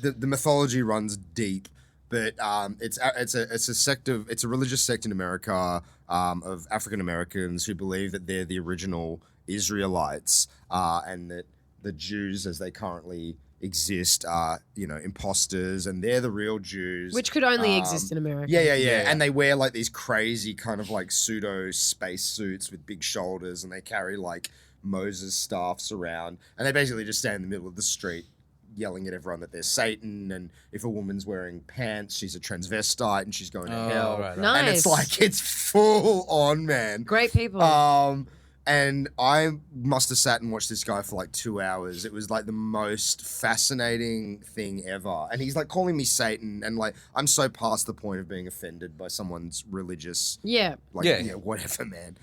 C: the mythology runs deep, but it's a religious sect in America of African Americans who believe that they're the original Israelites, and that the Jews as they currently exist are imposters, and they're the real Jews,
B: Which could only exist in America.
C: yeah. And they wear like these crazy kind of like pseudo space suits with big shoulders, and they carry like Moses staffs around, and they basically just stand in the middle of the street yelling at everyone that they're Satan, and if a woman's wearing pants, she's a transvestite and she's going to hell.
D: Right.
B: Nice.
C: And it's like, it's full on, man.
B: Great people.
C: And I must have sat and watched this guy for like 2 hours. It was like the most fascinating thing ever. And he's like calling me Satan, and like I'm so past the point of being offended by someone's religious, whatever, man.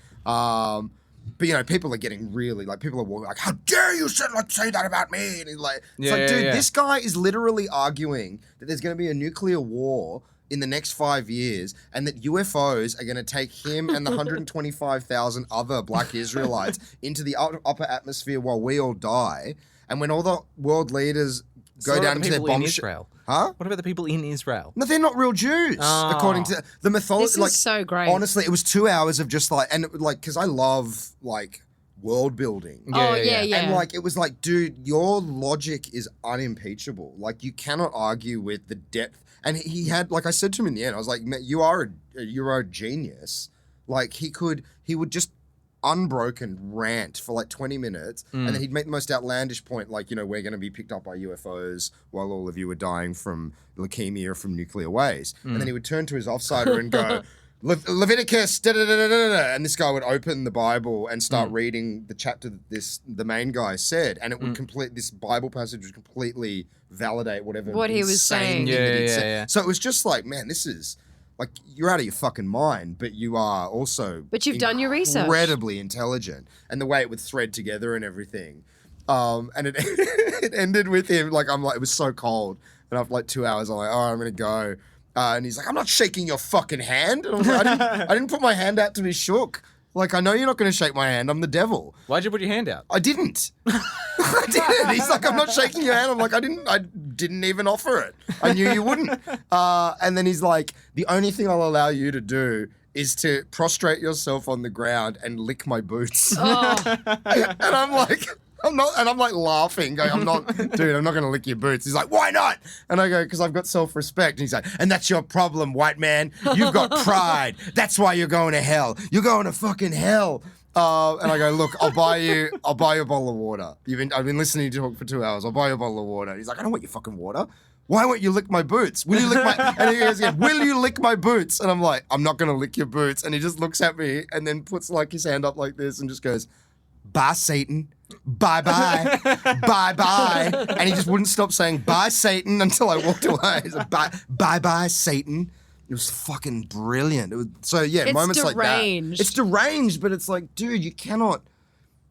C: But you know, people are getting really like, people are walking like, "How dare you say that about me?" And he's like, dude, this guy is literally arguing that there's going to be a nuclear war in the next 5 years, and that UFOs are going to take him and the 125,000 other black Israelites into the upper atmosphere while we all die. And when all the world leaders go down into their bomb
D: Israel.
C: Huh?
D: What about the people in Israel?
C: No, they're not real Jews, according to the mythology.
B: This is so great.
C: Honestly, it was 2 hours of just like, and like, because I love like world building.
B: Yeah.
C: And like, it was like, dude, your logic is unimpeachable. Like, you cannot argue with the depth. And he had, like I said to him in the end, I was like, you're a genius. Like, he would just unbroken rant for like 20 minutes, and then he'd make the most outlandish point, like, you know, we're going to be picked up by UFOs while all of you are dying from leukemia or from nuclear waste. And then he would turn to his offsider and go, Leviticus, da-da-da-da-da-da, and this guy would open the Bible and start reading the chapter that the main guy said, and it would this Bible passage would completely validate what he was saying.
D: Yeah.
C: So it was just like, man, this is like, you're out of your fucking mind, but you are also
B: But you've done your research.
C: Incredibly intelligent, and the way it would thread together and everything. And it it ended with him like, I'm like, it was so cold, and after like 2 hours, I'm like, I'm gonna go. And he's like, I'm not shaking your fucking hand. And I was like, I didn't put my hand out to be shook. Like, I know you're not going to shake my hand. I'm the devil.
D: Why'd you put your hand out?
C: I didn't. I didn't. He's like, I'm not shaking your hand. I'm like, I didn't even offer it. I knew you wouldn't. And then he's like, the only thing I'll allow you to do is to prostrate yourself on the ground and lick my boots.
B: Oh.
C: And I'm like, I'm not, and I'm like laughing, going, I'm not going to lick your boots. He's like, why not? And I go, because I've got self-respect. And he's like, and that's your problem, white man. You've got pride. That's why you're going to hell. You're going to fucking hell. And I go, look, I'll buy you a bottle of water. I've been listening to you talk for 2 hours. I'll buy you a bottle of water. And he's like, I don't want your fucking water. Why won't you lick my boots? Will you lick my... And he goes, yeah, will you lick my boots? And I'm like, I'm not going to lick your boots. And he just looks at me and then puts like his hand up like this and just goes, bye, Satan. Bye-bye. Bye-bye. And he just wouldn't stop saying, bye, Satan, until I walked away. He's like, bye-bye, Satan. It was fucking brilliant. It was, so, yeah, moments like that. It's deranged, but it's like, dude, you cannot...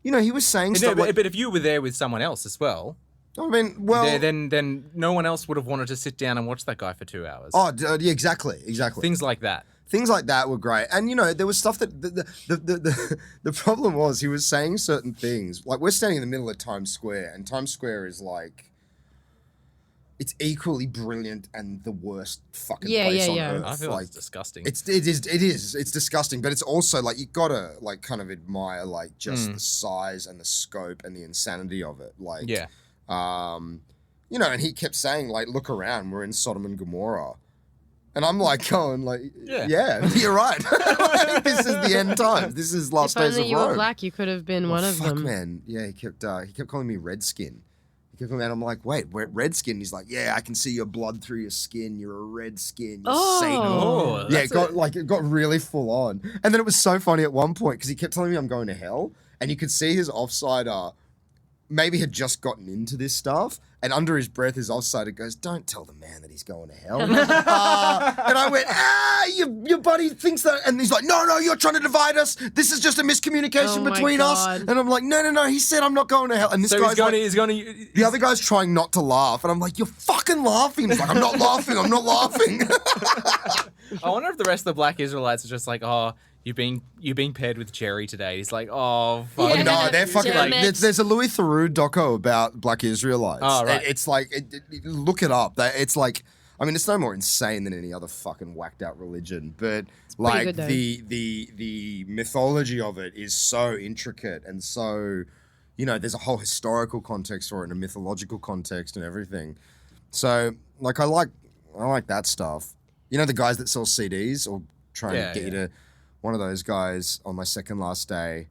C: You know, he was saying stuff like...
D: But if you were there with someone else as well...
C: I mean, well...
D: Then no one else would have wanted to sit down and watch that guy for 2 hours.
C: Oh, yeah, exactly.
D: Things like that.
C: Things like that were great. And, you know, there was stuff that... The problem was he was saying certain things. Like, we're standing in the middle of Times Square, and Times Square is like... It's equally brilliant and the worst fucking place on earth.
D: I feel
C: like,
D: it's disgusting.
C: It is. It's disgusting, but it's also like you gotta like kind of admire like just the size and the scope and the insanity of it. Like, you know, and he kept saying like, look around, we're in Sodom and Gomorrah. And I'm like going like, yeah you're right. Like, this is the end times. This is last days of Rome.
B: If only you were black, you could have been one of them.
C: Man. Yeah, he kept calling me Redskin. And I'm like, wait, we're Redskin. He's like, yeah, I can see your blood through your skin. You're a Redskin. You're Satan.
D: Oh,
C: yeah, it got really full on. And then it was so funny at one point because he kept telling me I'm going to hell, and you could see his offsider maybe had just gotten into this stuff, and under his breath, his offsider goes, "Don't tell the man that he's going to hell." And I went, your buddy thinks that, and he's like, no, you're trying to divide us. This is just a miscommunication between us. And I'm like, no, he said I'm not going to hell. And this guy's the other guy's trying not to laugh, and I'm like, you're fucking laughing. He's like, I'm not laughing.
D: I wonder if the rest of the black Israelites are just like, oh, you're being paired with Jerry today. He's like, oh, fuck.
B: Yeah,
C: no, they're fucking like, there's a Louis Theroux doco about black Israelites.
D: Oh, right.
C: It's like, look it up. It's like, I mean, it's no more insane than any other fucking whacked out religion, but like
B: good,
C: the mythology of it is so intricate and so, you know, there's a whole historical context for it and a mythological context and everything. So like, I like that stuff. You know, the guys that sell CDs or try and get you to... One of those guys on my second last day,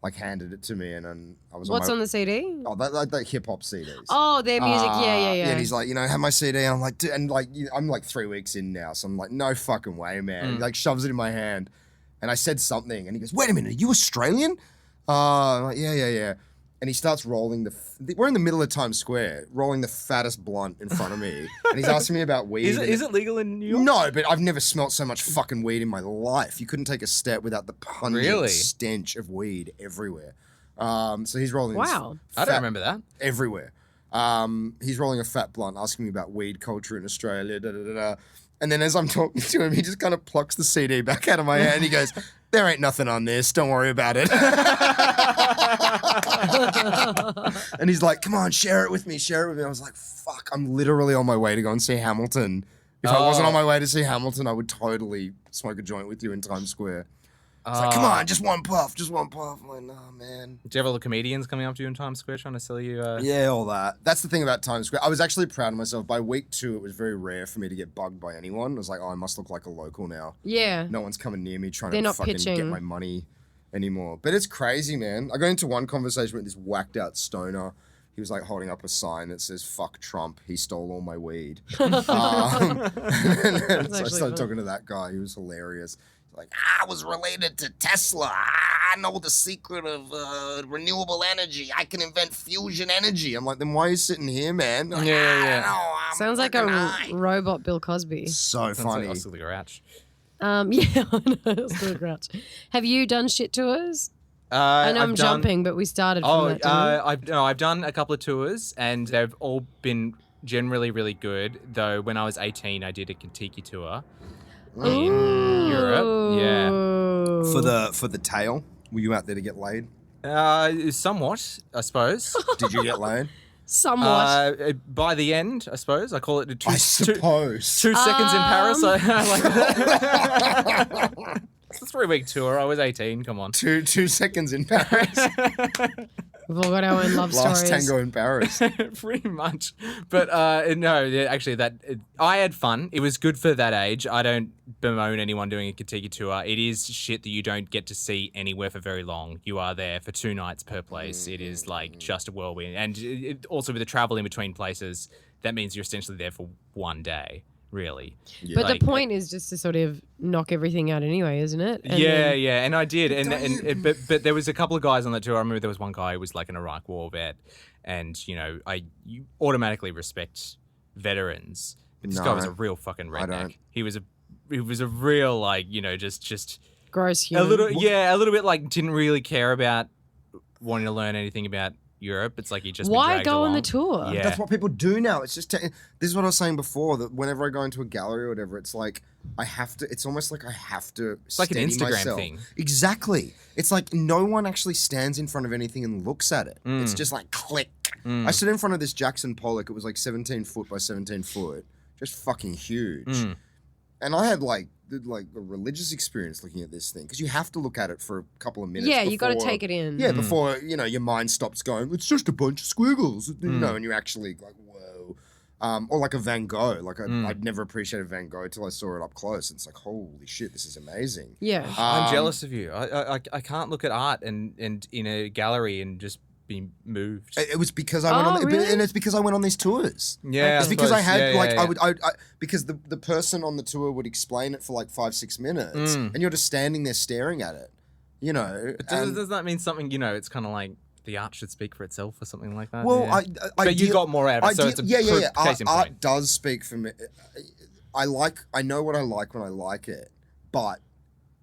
C: like, handed it to me, and I was.
B: What's on the CD?
C: Oh, that hip hop CDs.
B: Oh, their music, yeah.
C: And he's like, you know, have my CD, and I'm like, dude, and like, I'm like 3 weeks in now, so I'm like, no fucking way, man. He like shoves it in my hand, and I said something, and he goes, "Wait a minute, are you Australian?" I'm like, yeah. And he starts rolling we're in the middle of Times Square, rolling the fattest blunt in front of me. And he's asking me about weed.
D: Is it legal in New York?
C: No, but I've never smelt so much fucking weed in my life. You couldn't take a step without the pungent stench of weed everywhere. So he's rolling
B: Wow.
D: I don't remember that.
C: everywhere. He's rolling a fat blunt, asking me about weed culture in Australia, And then as I'm talking to him, he just kind of plucks the CD back out of my hand. He goes, there ain't nothing on this. Don't worry about it. And he's like, come on, share it with me. I was like, fuck, I'm literally on my way to go and see Hamilton. If I wasn't on my way to see Hamilton, I would totally smoke a joint with you in Times Square. It's like, come on, just one puff. I'm like, nah, man.
D: Do you have all the comedians coming up to you in Times Square trying to sell you?
C: Yeah, all that. That's the thing about Times Square. I was actually proud of myself. By week 2, it was very rare for me to get bugged by anyone. I was like, oh, I must look like a local now.
B: Yeah.
C: No one's coming near me trying
B: They're
C: to
B: not
C: fucking
B: pitching.
C: get my money anymore. But it's crazy, man. I got into one conversation with this whacked out stoner. He was like holding up a sign that says "fuck Trump." He stole all my weed. And so I started talking to that guy. He was hilarious. Like, I was related to Tesla. I know the secret of renewable energy. I can invent fusion energy. I'm like, then why are you sitting here, man? Like, I don't know.
B: Sounds like a robot Bill Cosby.
C: So funny.
D: I'll still the Grouch.
B: Yeah, I know. Still a Grouch. Have you done shit tours? I know I'm jumping, but we started from that.
D: I've done a couple of tours, and they've all been generally really good. Though when I was 18, I did a Kentucky tour in Europe. Yeah.
C: For the tail, were you out there to get laid?
D: Somewhat, I suppose.
C: Did you get laid?
B: Somewhat.
D: By the end, I suppose. I call it
C: I suppose.
D: 2 seconds in Paris. It's a 3-week tour. I was 18. Come on.
C: 2 seconds in Paris.
B: We've all got our own love
C: Last
B: stories.
C: tango in Paris.
D: Pretty much. But no, actually, I had fun. It was good for that age. I don't bemoan anyone doing a Kentucky tour. It is shit that you don't get to see anywhere for very long. You are there for 2 nights per place. It is like just a whirlwind. And also with the travel in between places, that means you're essentially there for 1 day. Really.
C: Yeah.
B: But the point is just to sort of knock everything out anyway, isn't it? And
D: yeah, and I did, but there was a couple of guys on that tour. I remember there was one guy who was like an Iraq War vet, and you automatically respect veterans. But this guy was a real fucking redneck. He was a real just
B: gross human.
D: a little bit like didn't really care about wanting to learn anything about Europe. It's like he just
B: why go on the tour?
D: Yeah.
C: That's what people do now. It's just this is what I was saying before, that whenever I go into a gallery or whatever, it's like I have to. It's almost like I have to.
D: It's like an Instagram
C: myself.
D: thing.
C: Exactly. It's like no one actually stands in front of anything and looks at it. It's just like click. I stood in front of this Jackson Pollock. It was like 17 foot by 17 foot, just fucking huge. And I had like a religious experience looking at this thing, because you have to look at it for a couple of minutes.
B: Yeah, you got to take it in.
C: Yeah, before your mind stops going, it's just a bunch of squiggles, and you're actually like, whoa. Or like a Van Gogh. Like I'd never appreciated Van Gogh till I saw it up close. It's like, holy shit, this is amazing.
B: Yeah,
D: I'm jealous of you. I can't look at art and in a gallery and just be moved.
C: It was because I went on,
B: really?
C: and it's because I went on these tours.
D: Yeah,
C: it's because I had
D: I
C: would because the person on the tour would explain it for like 5-6 minutes, and you're just standing there staring at it.
D: Does that mean something? It's kind of like the art should speak for itself or something like that.
C: Well,
D: yeah. But you got more out of it, so it's a case in point.
C: Art does speak for me. I know what I like when I like it, but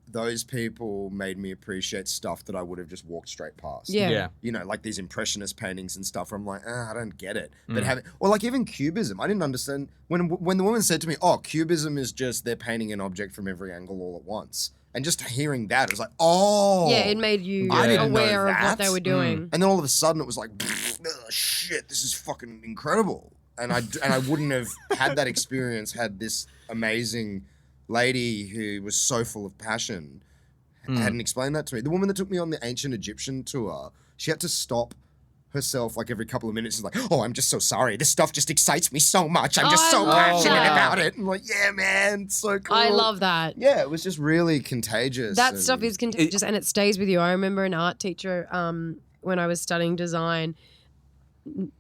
C: those people made me appreciate stuff that I would have just walked straight past.
B: Yeah.
C: Like these impressionist paintings and stuff where I'm like, I don't get it. But or like even Cubism, I didn't understand when the woman said to me, oh, Cubism is just they're painting an object from every angle all at once. And just hearing that, it was like, oh.
B: Yeah, it made you
C: I didn't know
B: aware of
C: that.
B: what they were doing.
C: And then all of a sudden it was like, shit, this is fucking incredible. And I wouldn't have had that experience had this amazing lady who was so full of passion hadn't explained that to me. The woman that took me on the ancient Egyptian tour, she had to stop herself like every couple of minutes and like, oh, I'm just so sorry. This stuff just excites me so much. I'm just so passionate about it. I'm like, yeah, man, it's so cool.
B: I love that.
C: Yeah, it was just really contagious.
B: That stuff is contagious and it stays with you. I remember an art teacher when I was studying design,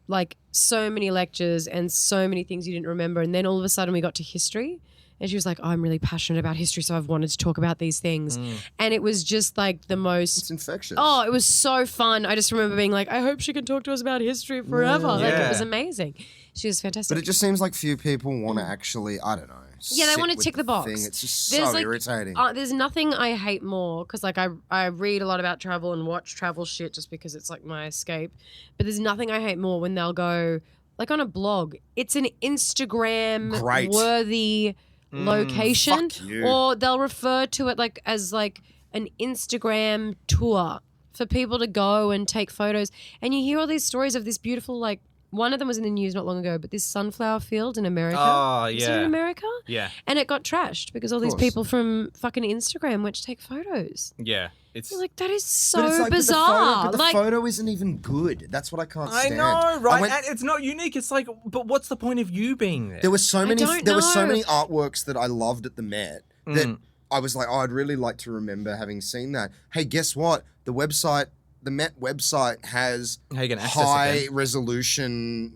B: like so many lectures and so many things you didn't remember. And then all of a sudden we got to history. And she was like, I'm really passionate about history, so I've wanted to talk about these things. And it was just like the most...
C: It's infectious.
B: Oh, it was so fun. I just remember being like, I hope she can talk to us about history forever. Like, it was amazing. She was fantastic.
C: But it just seems like few people want to actually, I don't know.
B: Yeah, they want to tick the box.
C: Thing. It's just
B: There's
C: so irritating.
B: There's nothing I hate more because like I read a lot about travel and watch travel shit just because it's like my escape. But there's nothing I hate more when they'll go like on a blog. It's an Instagram worthy location, or they'll refer to it like as like an Instagram tour for people to go and take photos. And you hear all these stories of this beautiful like. One of them was in the news not long ago, but this sunflower field in America.
D: Oh,
B: Is it in America?
D: Yeah.
B: And it got trashed because all these people from fucking Instagram went to take photos.
D: Yeah. It's
B: You're like, that is so
C: but it's like,
B: bizarre.
C: But the photo isn't even good. That's what I can't stand.
D: I know, right? And it's not unique. It's like, but what's the point of you being there?
C: There were so many
B: know.
C: artworks that I loved at the Met that I was like, oh, I'd really like to remember having seen that. Hey, guess what? The Met website has high resolution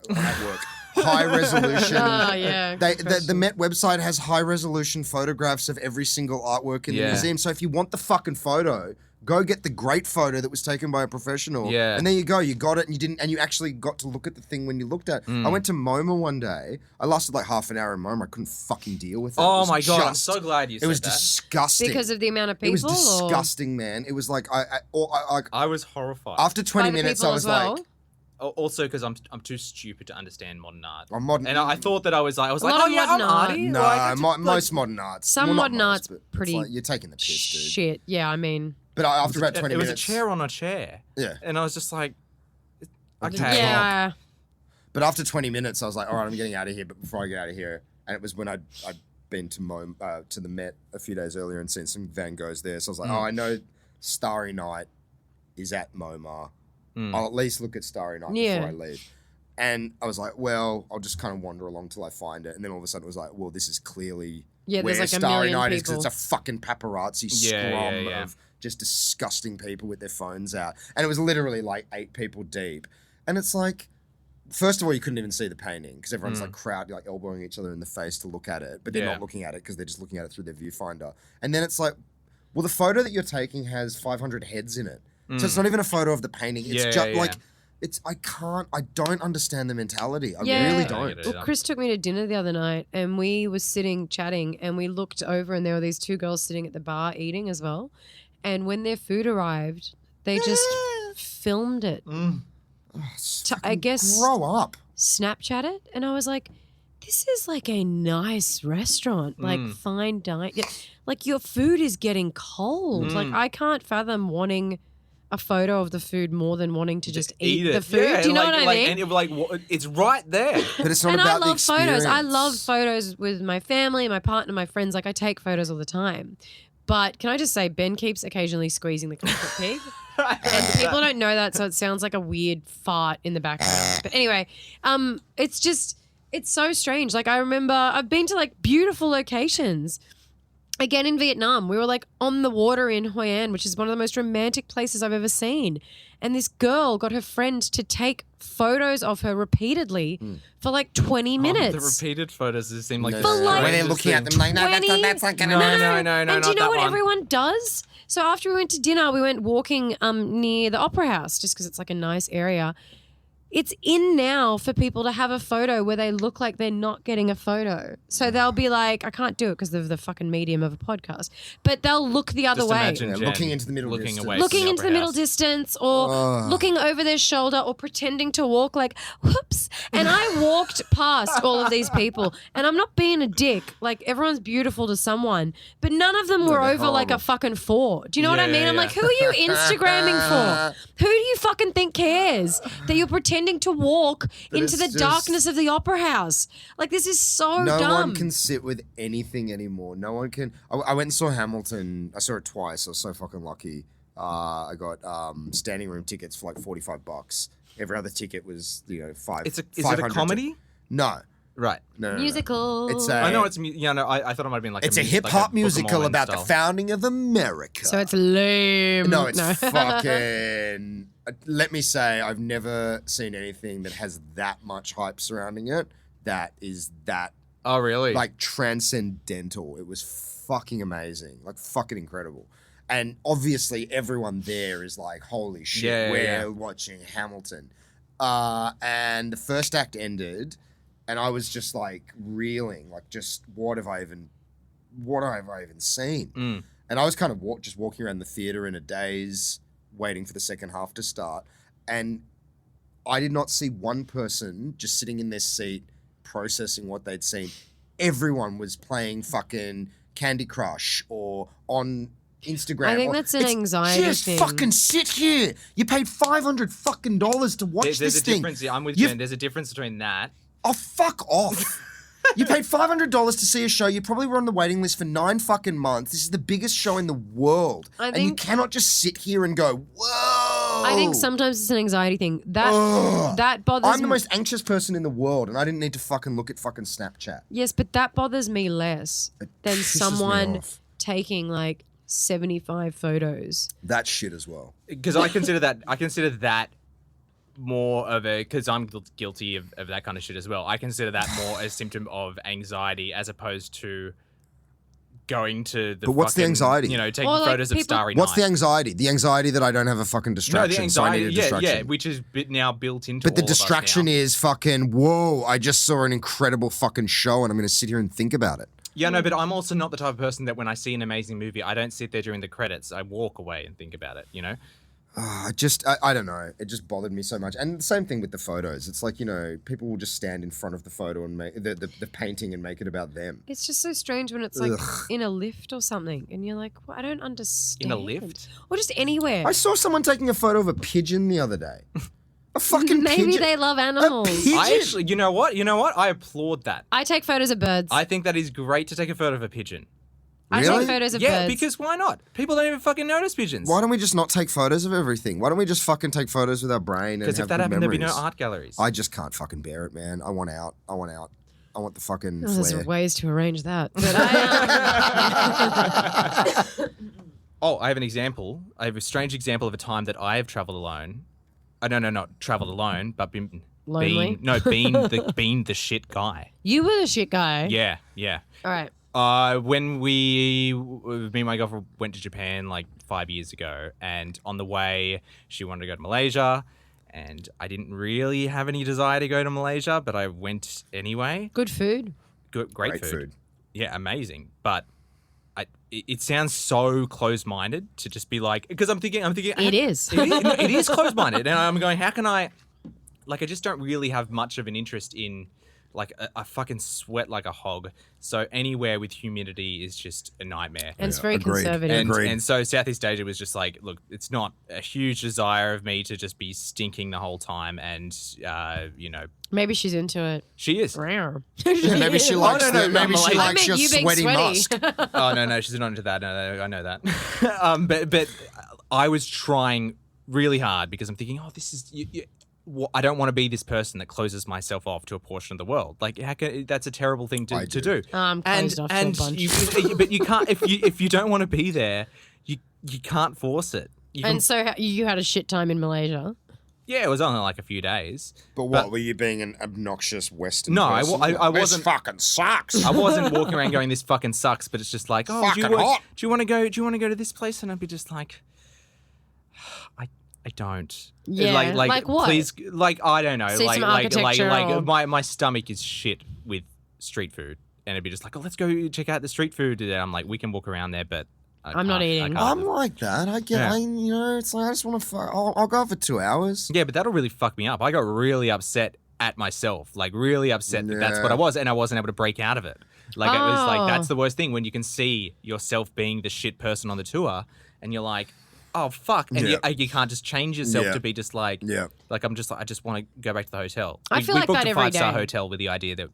C: artwork. High resolution.
B: Oh, yeah.
C: The Met website has high resolution photographs of every single artwork in the museum. So if you want the fucking photo, go get the great photo that was taken by a professional.
D: Yeah.
C: And there you go. You got it and you actually got to look at the thing when you looked at it. I went to MoMA one day. I lasted like half an hour in MoMA. I couldn't fucking deal with it.
D: Oh my God. I'm so glad you said that.
C: It was disgusting.
B: Because of the amount of people?
C: It was disgusting, man. It was like,
D: I was horrified.
C: After 20 minutes, I was like...
D: Also, because I'm too stupid to understand modern art.
C: And
D: I thought that I was like,
B: oh yeah, I'm arty.
C: No, most modern arts.
B: Some modern art's pretty.
C: Like, you're taking the piss, dude.
B: Shit. Yeah, I mean.
C: But after about 20 minutes,
D: it was a chair on a chair.
C: Yeah.
D: And I was just like, okay.
B: Yeah.
C: But after 20 minutes, I was like, all right, I'm getting out of here. But before I get out of here, and it was when I'd been to the Met a few days earlier and seen some Van Goghs there. So I was like, oh, I know Starry Night is at MoMA. I'll at least look at Starry Night before I leave. And I was like, well, I'll just kind of wander along till I find it. And then all of a sudden it was like, well, this is clearly where
B: there's like
C: Starry Night is,
B: people.
C: because it's a fucking paparazzi scrum of just disgusting people with their phones out. And it was literally like 8 people deep. And it's like, first of all, you couldn't even see the painting because everyone's like crowd, like elbowing each other in the face to look at it. But they're not looking at it because they're just looking at it through their viewfinder. And then it's like, well, the photo that you're taking has 500 heads in it. So it's not even a photo of the painting. It's just like, I don't understand the mentality. I really don't.
B: Well, Chris took me to dinner the other night and we were sitting chatting and we looked over and there were these 2 girls sitting at the bar eating as well. And when their food arrived, they just filmed it. I guess
C: grow up.
B: Snapchat it. And I was like, this is like a nice restaurant, like fine dining. Like your food is getting cold. Like I can't fathom wanting a photo of the food more than wanting to just eat the food.
D: Yeah,
B: do you know what I mean?
D: And you're like, it's right there.
C: But it's not
B: and
C: about
B: I love
C: the experience.
B: photos. I love photos with my family, my partner, my friends. Like I take photos all the time. But can I just say, Ben keeps occasionally squeezing the carpet pig. And people don't know that, so it sounds like a weird fart in the background. But anyway, it's so strange. Like I remember I've been to like beautiful locations. Again, in Vietnam, we were like on the water in Hoi An, which is one of the most romantic places I've ever seen. And this girl got her friend to take photos of her repeatedly for like 20 minutes.
D: The repeated photos seem like
C: when they're looking at them like, no, that's not gonna
D: No,
B: and do you know what everyone does? So after we went to dinner, we went walking near the Opera House just because it's like a nice area. It's in now for people to have a photo where they look like they're not getting a photo. So they'll be like, I can't do it because of the fucking medium of a podcast, but they'll look the other way.
C: Looking into the middle distance.
B: Looking into the middle distance or looking over their shoulder or pretending to walk like, whoops. And I walked past all of these people and I'm not being a dick. Like everyone's beautiful to someone, but none of them were over like a fucking 4. Do you know what I mean? I'm like, who are you Instagramming for? Who do you fucking think cares that you're pretending to walk into the darkness of the Opera House? Like this is so dumb.
C: No one can sit with anything anymore. No one can. I went and saw Hamilton. I saw it twice. I was so fucking lucky. I got standing room tickets for like $45. Every other ticket was $500.
D: Is it a comedy?
C: No.
D: Right.
C: No.
B: Musical.
C: It's
D: I know it's I thought it might have been like
C: it's a hip hop musical about the founding of America.
B: So it's lame.
C: No, it's fucking. Let me say, I've never seen anything that has that much hype surrounding it. That is that
D: Oh, really?
C: Like transcendental. It was fucking amazing. Like fucking incredible. And obviously everyone there is like, holy shit, we're watching Hamilton. And the first act ended and I was just like reeling, like just what have I even seen? And I was kind of just walking around the theater in a daze, waiting for the second half to start. And I did not see one person just sitting in their seat processing what they'd seen. Everyone was playing fucking Candy Crush or on Instagram.
B: I think that's an anxiety
C: just
B: thing.
C: fucking sit here. You paid $500 fucking dollars to watch
D: There's
C: this
D: a
C: thing.
D: difference. I'm with Jen. There's a difference between that.
C: Oh, fuck off. You paid $500 to see a show. You probably were on the waiting list for 9 fucking months. This is the biggest show in the world. And you cannot just sit here and go, whoa.
B: I think sometimes it's an anxiety thing. That bothers me.
C: I'm the most anxious person in the world, and I didn't need to fucking look at fucking Snapchat.
B: Yes, but that bothers me less than
C: pisses me
B: someone
C: off.
B: taking like 75 photos.
C: That shit as well.
D: Because I consider that more of a, because I'm guilty of that kind of shit as well. I consider that more a symptom of anxiety as opposed to going to the.
C: But what's the anxiety?
D: You know, taking photos of Starry Night.
C: What's the anxiety? The anxiety that I don't have a fucking distraction.
D: No, the anxiety,
C: so I need a distraction.
D: which is now built into.
C: But the
D: all of us
C: distraction
D: now.
C: is fucking, whoa, I just saw an incredible fucking show and I'm going to sit here and think about it.
D: Yeah, no, but I'm also not the type of person that when I see an amazing movie, I don't sit there during the credits. I walk away and think about it, you know?
C: I don't know. It just bothered me so much. And the same thing with the photos. It's like, you know, people will just stand in front of the photo and make the painting and make it about them.
B: It's just so strange when it's like in a lift or something and you're like, well, I don't understand.
D: In a lift?
B: Or just anywhere.
C: I saw someone taking a photo of a pigeon the other day. A fucking
B: Maybe
C: pigeon.
B: they love animals.
C: A pigeon?
D: I actually, you know what? I applaud that.
B: I take photos of birds.
D: I think that is great to take a photo of a pigeon.
B: I
C: Really?
B: take photos of
D: Yeah,
B: birds.
D: because why not? People don't even fucking notice pigeons.
C: Why don't we just not take photos of everything? Why don't we just fucking take photos with our brain and
D: Because
C: have
D: if that
C: good
D: happened, there'd be no
C: memories?
D: art galleries.
C: I just can't fucking bear it, man. I want out. I want the fucking
B: Oh, there's
C: flair.
B: ways to arrange that. But
D: I have an example. I have a strange example of a time that I have traveled alone. No, not traveled alone, but been
B: Lonely?
D: been the shit guy.
B: You were the shit guy.
D: Yeah.
B: All right.
D: When me and my girlfriend went to Japan like 5 years ago, and on the way she wanted to go to Malaysia, and I didn't really have any desire to go to Malaysia, but I went anyway.
B: Good food.
D: Great food. Yeah, amazing. But it sounds so close-minded to just be like, because I'm thinking
B: It is.
D: it is close-minded, and I'm going, how can I? Like, I just don't really have much of an interest in. Like, I fucking sweat like a hog. So anywhere with humidity is just a nightmare.
B: And it's very
C: agreed.
B: conservative.
D: And so Southeast Asia was just like, look, it's not a huge desire of me to just be stinking the whole time. And, you know.
B: Maybe she's into it.
D: She is.
B: Rare.
C: Maybe she likes
D: no,
C: maybe she
D: I
C: likes
B: meant
C: your
B: you being
C: sweaty
B: sweaty.
C: musk.
D: Oh, no, she's not into that. No, I know that. But I was trying really hard because I'm thinking, this is... I don't want to be this person that closes myself off to a portion of the world. Like, that's a terrible thing to do.
B: I'm closed off to a bunch.
D: But you can't if you don't want to be there, you can't force it.
B: So you had a shit time in Malaysia.
D: Yeah, it was only like a few days.
C: But what, were you being an obnoxious Western
D: No,
C: person?
D: I
C: This
D: wasn't.
C: fucking sucks.
D: I wasn't walking around going, "This fucking sucks." But it's just like, do
C: Fucking hot.
D: you want to go? Do you want to go to this place? And I'd be just like, I don't.
B: Yeah, like what?
D: Please, like, I don't know.
B: See
D: like
B: some architecture or-
D: my stomach is shit with street food, and it'd be just like, let's go check out the street food. And I'm like, we can walk around there, but
B: I'm not eating.
C: I'm like that. I get,
D: Yeah.
C: it's like I just want to fuck. I'll go for 2 hours.
D: Yeah, but that'll really fuck me up. I got really upset at myself, like really upset that that's
C: Yeah.
D: what I was, and I wasn't able to break out of it. Like, it was like,
B: Oh.
D: that's the worst thing when you can see yourself being the shit person on the tour, and you're like, oh fuck, and
C: Yeah.
D: you can't just change yourself
C: Yeah.
D: to be just like,
C: Yeah.
D: like I'm just like, I just want to go back to the hotel.
B: I feel
D: we
B: like
D: booked
B: that
D: a
B: every
D: 5-star
B: day.
D: hotel with the idea that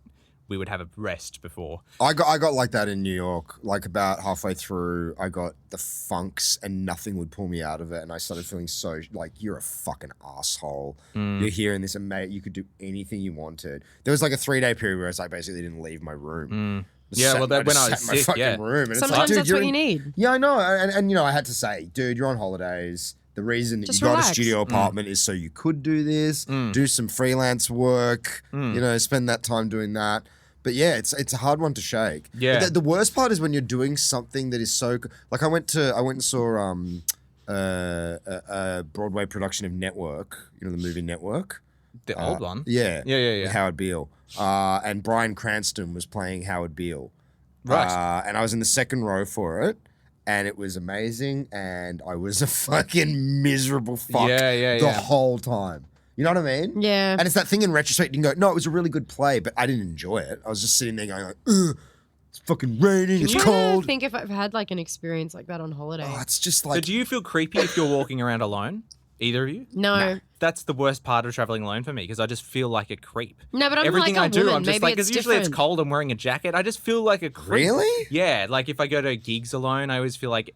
D: we would have a rest before.
C: I got like that in New York. Like about halfway through, I got the funks and nothing would pull me out of it, and I started feeling so like you're a fucking asshole. You're here in this, and mate, you could do anything you wanted. There was like a 3-day period where I basically didn't leave my room.
D: Yeah, well,
C: Just
D: when I
C: sat
D: was
C: in my
D: sick,
C: fucking
D: yeah.
C: room, and it's like,
B: Sometimes
C: dude,
B: that's
C: you're
B: what you
C: in-
B: need.
C: Yeah, I know, and you know, I had to say, dude, you're on holidays. The reason that
B: Just
C: you got
B: relax.
C: a studio apartment is so you could do this, do some freelance work, you know, spend that time doing that. But yeah, it's a hard one to shake.
D: Yeah.
C: The worst part is when you're doing something that is so like I went and saw a Broadway production of Network, the movie Network.
D: The old one?
C: Yeah.
D: Yeah.
C: Howard Beale. And Bryan Cranston was playing Howard Beale.
D: Right.
C: And I was in the second row for it. And it was amazing. And I was a fucking miserable fuck the whole time. You know what I mean?
B: Yeah.
C: And it's that thing in retrospect, you can go, no, it was a really good play, but I didn't enjoy it. I was just sitting there going like, ugh, it's fucking raining, it's cold.
B: I think if I've had like an experience like that on holiday.
C: Oh, it's just like...
D: So do you feel creepy if you're walking around alone? Either of you?
B: No.
D: That's the worst part of traveling alone for me because I just feel like a creep.
B: No, but I'm
D: Everything
B: like a
D: I do,
B: woman.
D: I'm just
B: Maybe
D: like, because usually it's cold, I'm wearing a jacket. I just feel like a creep.
C: Really?
D: Yeah, like if I go to gigs alone, I always feel like,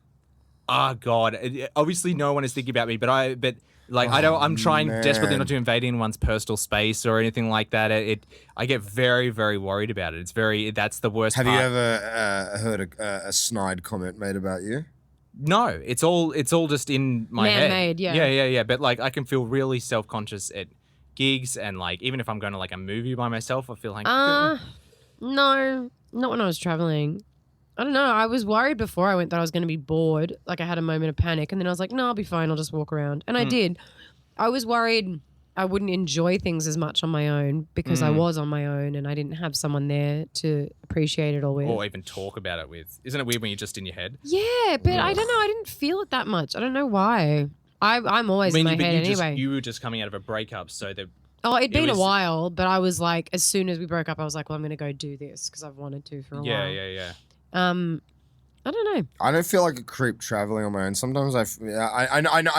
D: oh God. Obviously, no one is thinking about me, but I'm trying desperately not to invade anyone's personal space or anything like that. I get very, very worried about it. That's the worst part.
C: Have you ever heard a snide comment made about you?
D: No, it's all just in my head.
B: Man-made, yeah.
D: Yeah. But like I can feel really self-conscious at gigs and like even if I'm going to like a movie by myself, I feel like
B: no, not when I was traveling. I don't know. I was worried before I went that I was going to be bored. Like I had a moment of panic and then I was like, no, I'll be fine. I'll just walk around. And I did. I was worried I wouldn't enjoy things as much on my own because I was on my own and I didn't have someone there to appreciate it all with.
D: or even talk about it with. Isn't it weird when you're just in your head?
B: Yeah, but I don't know. I didn't feel it that much. I don't know why. I'm always in my head anyway.
D: You were just coming out of a breakup, so that.
B: Oh, it'd been a while, but I was like, as soon as we broke up, I was like, well, I'm going to go do this because I've wanted to for a while.
D: Yeah.
B: I don't know.
C: I don't feel like a creep traveling on my own. Sometimes I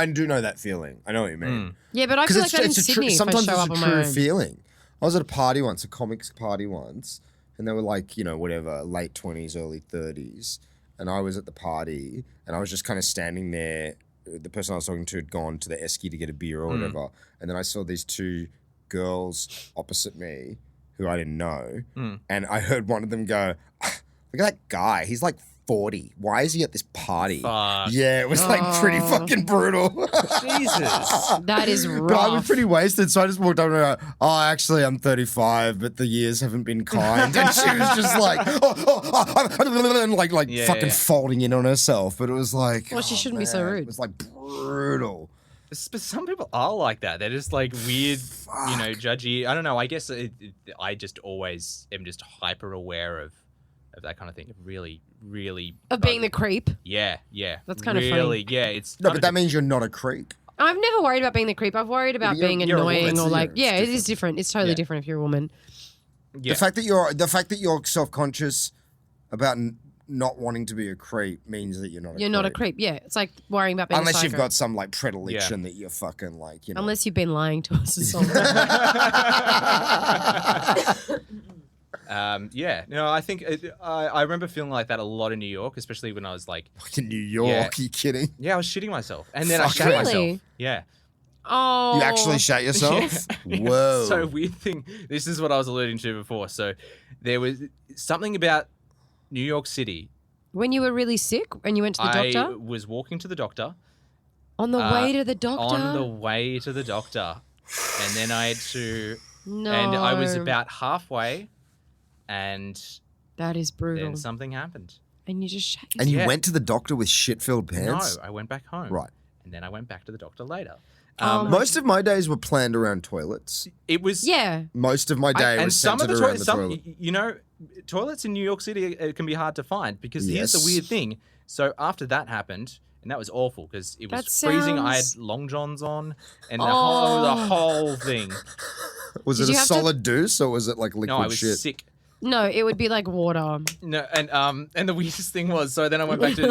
C: do know that feeling. I know what you mean.
B: Yeah, but I feel like that in Sydney
C: sometimes
B: if I show
C: it's
B: up
C: a
B: on my
C: true
B: own.
C: feeling. I was at a party once, a comics party once, and they were like, whatever, late 20s, early 30s. And I was at the party, and I was just kind of standing there. The person I was talking to had gone to the Esky to get a beer or whatever. And then I saw these two girls opposite me who I didn't know. And I heard one of them go, look at that guy. He's like 40. Why is he at this party?
D: Fuck.
C: Yeah, it was like pretty fucking brutal.
D: Jesus.
B: That is rough.
C: But I was pretty wasted, so I just walked up and I go, oh, actually, I'm 35, but the years haven't been kind. And she was just like, fucking folding in on herself. But it was like,
B: Well, she shouldn't be so rude.
C: It was like brutal.
D: But some people are like that. They're just like weird, judgy. I don't know. I guess I just always am just hyper aware of that kind of thing. Really, really.
B: Of being the creep.
D: Yeah.
B: That's kind of
D: really,
B: funny.
D: yeah. It's
C: No, but that means you're not a creep.
B: I've never worried about being the creep. I've worried about
C: You're-
B: being
C: you're a woman.
B: annoying or like,
C: Yeah,
B: it is different. It's totally different if you're a woman.
D: yeah.
C: The fact that you're self-conscious about not wanting to be a creep means that you're not a creep.
B: You're not a creep. Yeah. It's like worrying about being
C: Unless
B: a psycho.
C: you've got some like predilection that you're fucking like,
B: Unless you've been lying to us or something.
D: No, I think I remember feeling like that a lot in New York, especially when I was like,
C: in New York.
D: Yeah.
C: Are you kidding?
D: yeah, I was shitting myself, and then I
C: Fuck.
D: shat
B: Really?
D: myself. Yeah.
B: Oh.
C: You actually shat yourself? Whoa.
D: So weird thing. This is what I was alluding to before. So there was something about New York City.
B: When you were really sick and you went to the
D: I
B: doctor?
D: was walking to the doctor.
B: On the way to the doctor?
D: On the way to the doctor, and then I had to.
B: No.
D: And I was about halfway, and
B: That is brutal.
D: then something happened.
B: And you just shat yourself.
C: And you
D: Yeah.
C: went to the doctor with shit-filled pants?
D: No, I went back home.
C: Right.
D: And then I went back to the doctor later.
C: Most of my days were planned around toilets.
D: It was
B: Yeah.
C: Most of my day
D: and
C: was
D: some of
C: centered
D: the
C: around the toilet.
D: toilets in New York City can be hard to find because here's the
C: Yes.
D: weird thing. So after that happened, and that was awful because it was
B: That
D: freezing. I had
B: sounds-
D: long johns on, and the whole thing.
C: Was
B: Did
C: it
B: you
C: a
B: have to-
C: solid deuce or was it like liquid
D: No, I was
C: shit?
D: sick.
B: No, it would be like water.
D: No, and the weirdest thing was, so then I went back to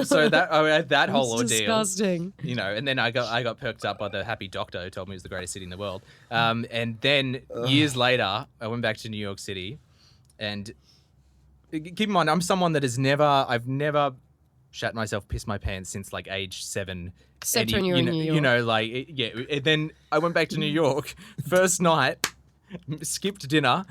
D: I had that whole
B: It's
D: ordeal.
B: disgusting.
D: And then I got perked up by the happy doctor who told me it was the greatest city in the world. And then years later, I went back to New York City, and keep in mind, I'm someone that I've never shat myself, pissed my pants since like age 7.
B: Except when you're in New York.
D: And then I went back to New York, first night, skipped dinner,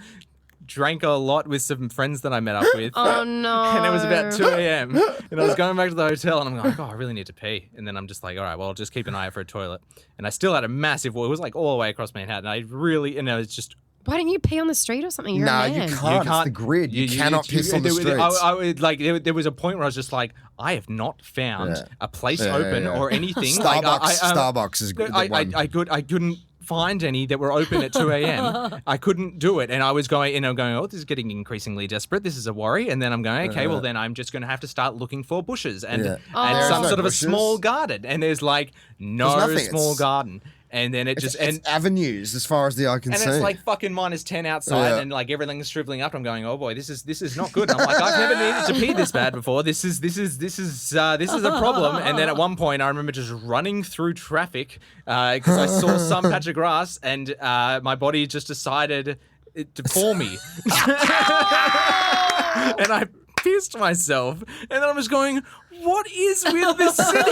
D: drank a lot with some friends that I met up with.
B: Oh, no.
D: And it was about 2 a.m. And I was going back to the hotel and I'm like, oh, I really need to pee. And then I'm just like, all right, well, I'll just keep an eye out for a toilet. And I still had a massive, it was like all the way across Manhattan. It was just
B: Why didn't you pee on the street or something? You're a man.
C: You can't. It's the grid. You cannot piss on the streets.
D: There was a point where I was just like, I have not found a place open or anything.
C: Starbucks is good.
D: I couldn't find any that were open at 2 a.m. I couldn't do it. And I was going, oh, this is getting increasingly desperate. This is a worry. And then I'm going, okay, well, then I'm just going to have to start looking for bushes and some sort of a small garden. And there's like no small garden. And then it's
C: avenues as far as the eye can see.
D: And it's like fucking -10 outside and like everything's shriveling up. I'm going, oh boy, this is not good. And I'm like, I've never needed to pee this bad before. This is a problem. And then at one point I remember just running through traffic because I saw some patch of grass and my body just decided to pour me. And I pissed myself. And then I'm just going, what is with this city?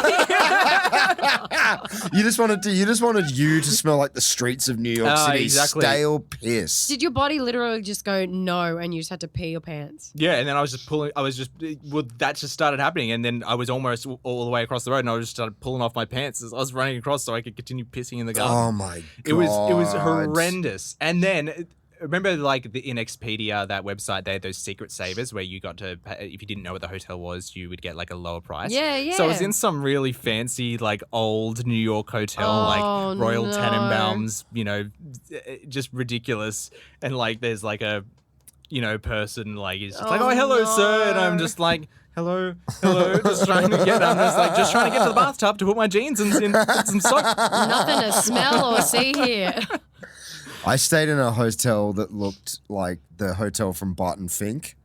C: You just wanted you to smell like the streets of New York City.
D: Exactly.
C: Stale piss.
B: Did your body literally just go no and you just had to pee your pants?
D: Yeah, and then that just started happening, and then I was almost all the way across the road, and I just started pulling off my pants as I was running across so I could continue pissing in the garden.
C: Oh my god.
D: It was horrendous. And then remember, like in Expedia, that website, they had those secret savers where you got to pay, if you didn't know what the hotel was, you would get like a lower price.
B: Yeah.
D: So I was in some really fancy, like old New York hotel, like Royal Tenenbaums, just ridiculous. And like there's like a, person like he's just like, oh, hello, sir, and I'm just like, hello, just trying to get to the bathtub to put my jeans in some soap.
B: Nothing to smell or see here.
C: I stayed in a hotel that looked like the hotel from Barton Fink.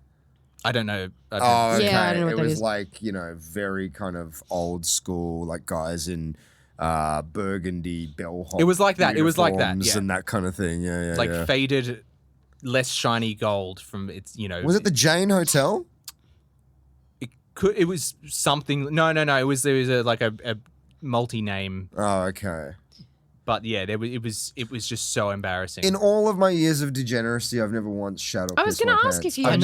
D: I don't know.
C: Oh, okay.
B: Yeah, I don't know what that
C: was
B: is.
C: like, very kind of old school, like guys in burgundy bellhop.
D: It was like that. It was like that. Yeah.
C: And that kind of thing. Yeah.
D: Like faded, less shiny gold from its,
C: Was it the Jane Hotel?
D: It was something. No. There was a multi-name.
C: Oh, okay.
D: But yeah, it was just so embarrassing.
C: In all of my years of degeneracy, I've never once shat or
B: I was
C: pissed my
B: going to ask
C: pants.
B: if you had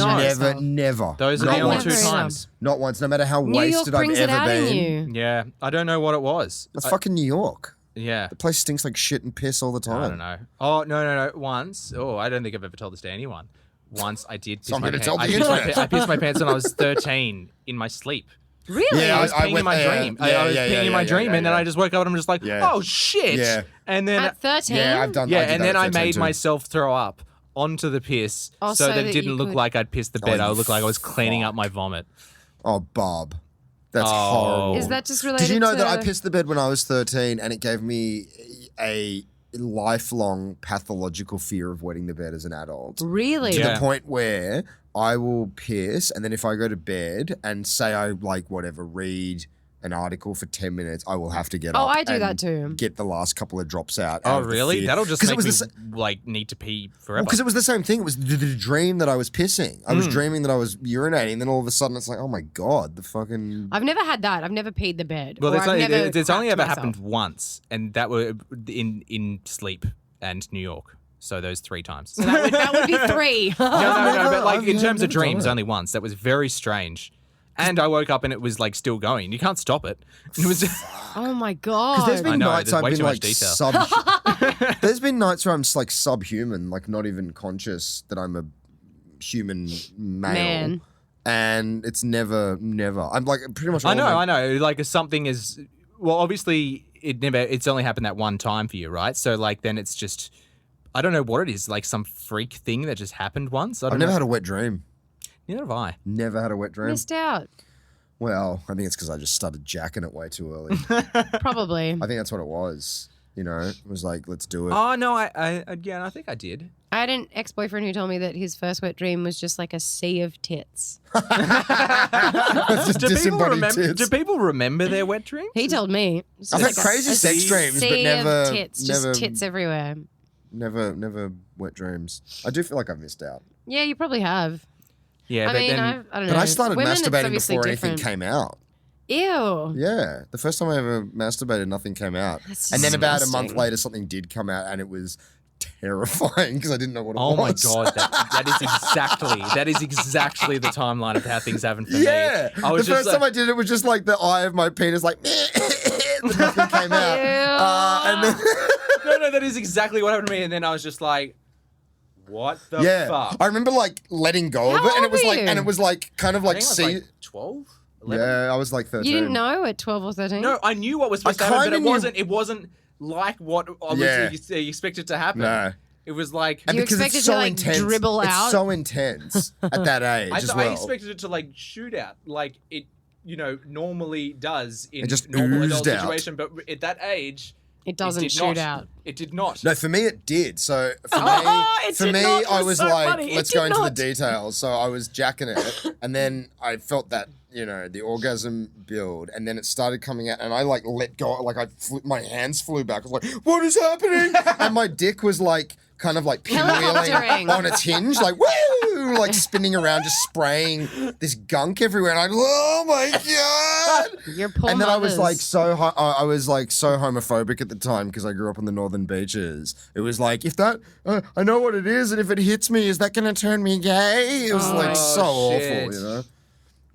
C: Never.
D: Those are the only two times.
C: Not once, no matter how
B: New York
C: wasted I've
B: brings it
C: ever
B: out
C: been.
B: in you.
D: Yeah, I don't know what it was.
C: It's fucking New York.
D: Yeah.
C: The place stinks like shit and piss all the time.
D: I don't know. Oh, no. Once. Oh, I don't think I've ever told this to anyone. Once I did piss my pants. I pissed my pants when I was 13 in my sleep.
B: Really?
D: Yeah, I was peeing in my dream. I was peeing in my dream, and then I just woke up and I'm just like, oh shit!
C: Yeah.
D: And then
B: At 13?
C: Yeah, I've done.
D: Yeah,
C: and
D: then I made myself throw up onto the piss so that it didn't look like I'd pissed the bed. I looked like I was cleaning up my vomit.
C: Oh, Bob, that's horrible.
B: Is that just related?
C: Did you know that I pissed the bed when I was 13, and it gave me a lifelong pathological fear of wetting the bed as an adult?
B: Really?
C: To the point where I will piss, and then if I go to bed and say I read an article for 10 minutes, I will have to get up.
B: Oh, I do
C: and
B: that too.
C: Get the last couple of drops out.
D: Oh, really? That'll just make me
C: it
D: need to pee forever.
C: Because it was the same thing. It was the dream that I was pissing. I was dreaming that I was urinating, and then all of a sudden it's like, oh my god, the fucking.
B: I've never had that. I've never peed the bed.
D: Well, it's only ever happened once, and that were in sleep and New York. So those 3 times.
B: So that would be 3.
D: No. But like in terms of dreams, only once. That was very strange. And I woke up and it was like still going. You can't stop it. It was.
B: Oh my god!
C: Because there's been nights I've been like There's been nights where I'm like subhuman, like not even conscious that I'm a human male. And it's never. I'm like pretty much.
D: I know. Like something is. Well, obviously it's only happened that one time for you, right? So like then it's just. I don't know what it is, like some freak thing that just happened once.
C: I've never had a wet dream.
D: Neither have I.
C: Never had a wet dream.
B: Missed out.
C: Well, I think it's because I just started jacking it way too early.
B: Probably.
C: I think that's what it was. It was like, let's do it.
D: Oh, no, I think I did.
B: I had an ex-boyfriend who told me that his first wet dream was just like a sea of tits.
C: Do
D: people remember their wet dreams?
B: He told me.
C: I've had crazy sex dreams, but never...
B: Of tits, just tits everywhere.
C: Never wet dreams. I do feel like I've missed out.
B: Yeah, you probably have.
D: Yeah,
B: I don't know.
C: But I started masturbating before anything came out.
B: Ew.
C: Yeah. The first time I ever masturbated, nothing came out.
B: That's
C: and then about a
B: disgusting.
C: month later, something did come out, and it was terrifying because I didn't know what it
D: was. Oh my god, that is exactly the timeline of how things happened for me.
C: Yeah. The first time I did it was just like the eye of my penis, like, nothing came out. And then...
D: No, that is exactly what happened to me. And then I was just like, What the fuck?
C: I remember like letting go of
B: How
C: it, and
B: old
C: it was
B: were
C: like,
B: you?
C: and it was like kind of
D: I
C: like
D: think I was
C: see.
D: like 12, 11.
C: Yeah, I was like 13.
B: You didn't know at 12 or 13?
D: No, I knew what was supposed to
C: I
D: happen, but
C: kinda
D: it wasn't like what I was expected to happen.
C: No.
D: It was like
C: And
B: You
C: because
B: expected
C: it's
B: to,
C: so
B: like,
C: intense,
B: dribble out?
C: It's so intense at that age as well.
D: I expected it to like shoot out like it, normally does in
C: It just
D: normal adult
C: oozed out.
D: situation, but at that age,
B: It doesn't
D: did
B: shoot
D: not.
B: out.
D: It did not.
C: No, for me it did. So for
B: it
C: me,
B: did not. It
C: I
B: was
C: was
B: so
C: like,
B: funny. It
C: let's
B: did
C: go into the
B: not.
C: details. So I was jacking it, and then I felt that the orgasm build, and then it started coming out, and I like let go, like my hands flew back. I was like, what is happening? And my dick was like kind of like pinwheeling
B: Helicoptering.
C: on its hinge, like woo, like spinning around, just spraying this gunk everywhere, and oh my god!
B: Your poor
C: And then I
B: mothers.
C: was like so I was like so homophobic at the time because I grew up on the northern beaches. It was like, if that I know what it is, and if it hits me, is that going to turn me gay? It was like so
D: shit.
C: awful,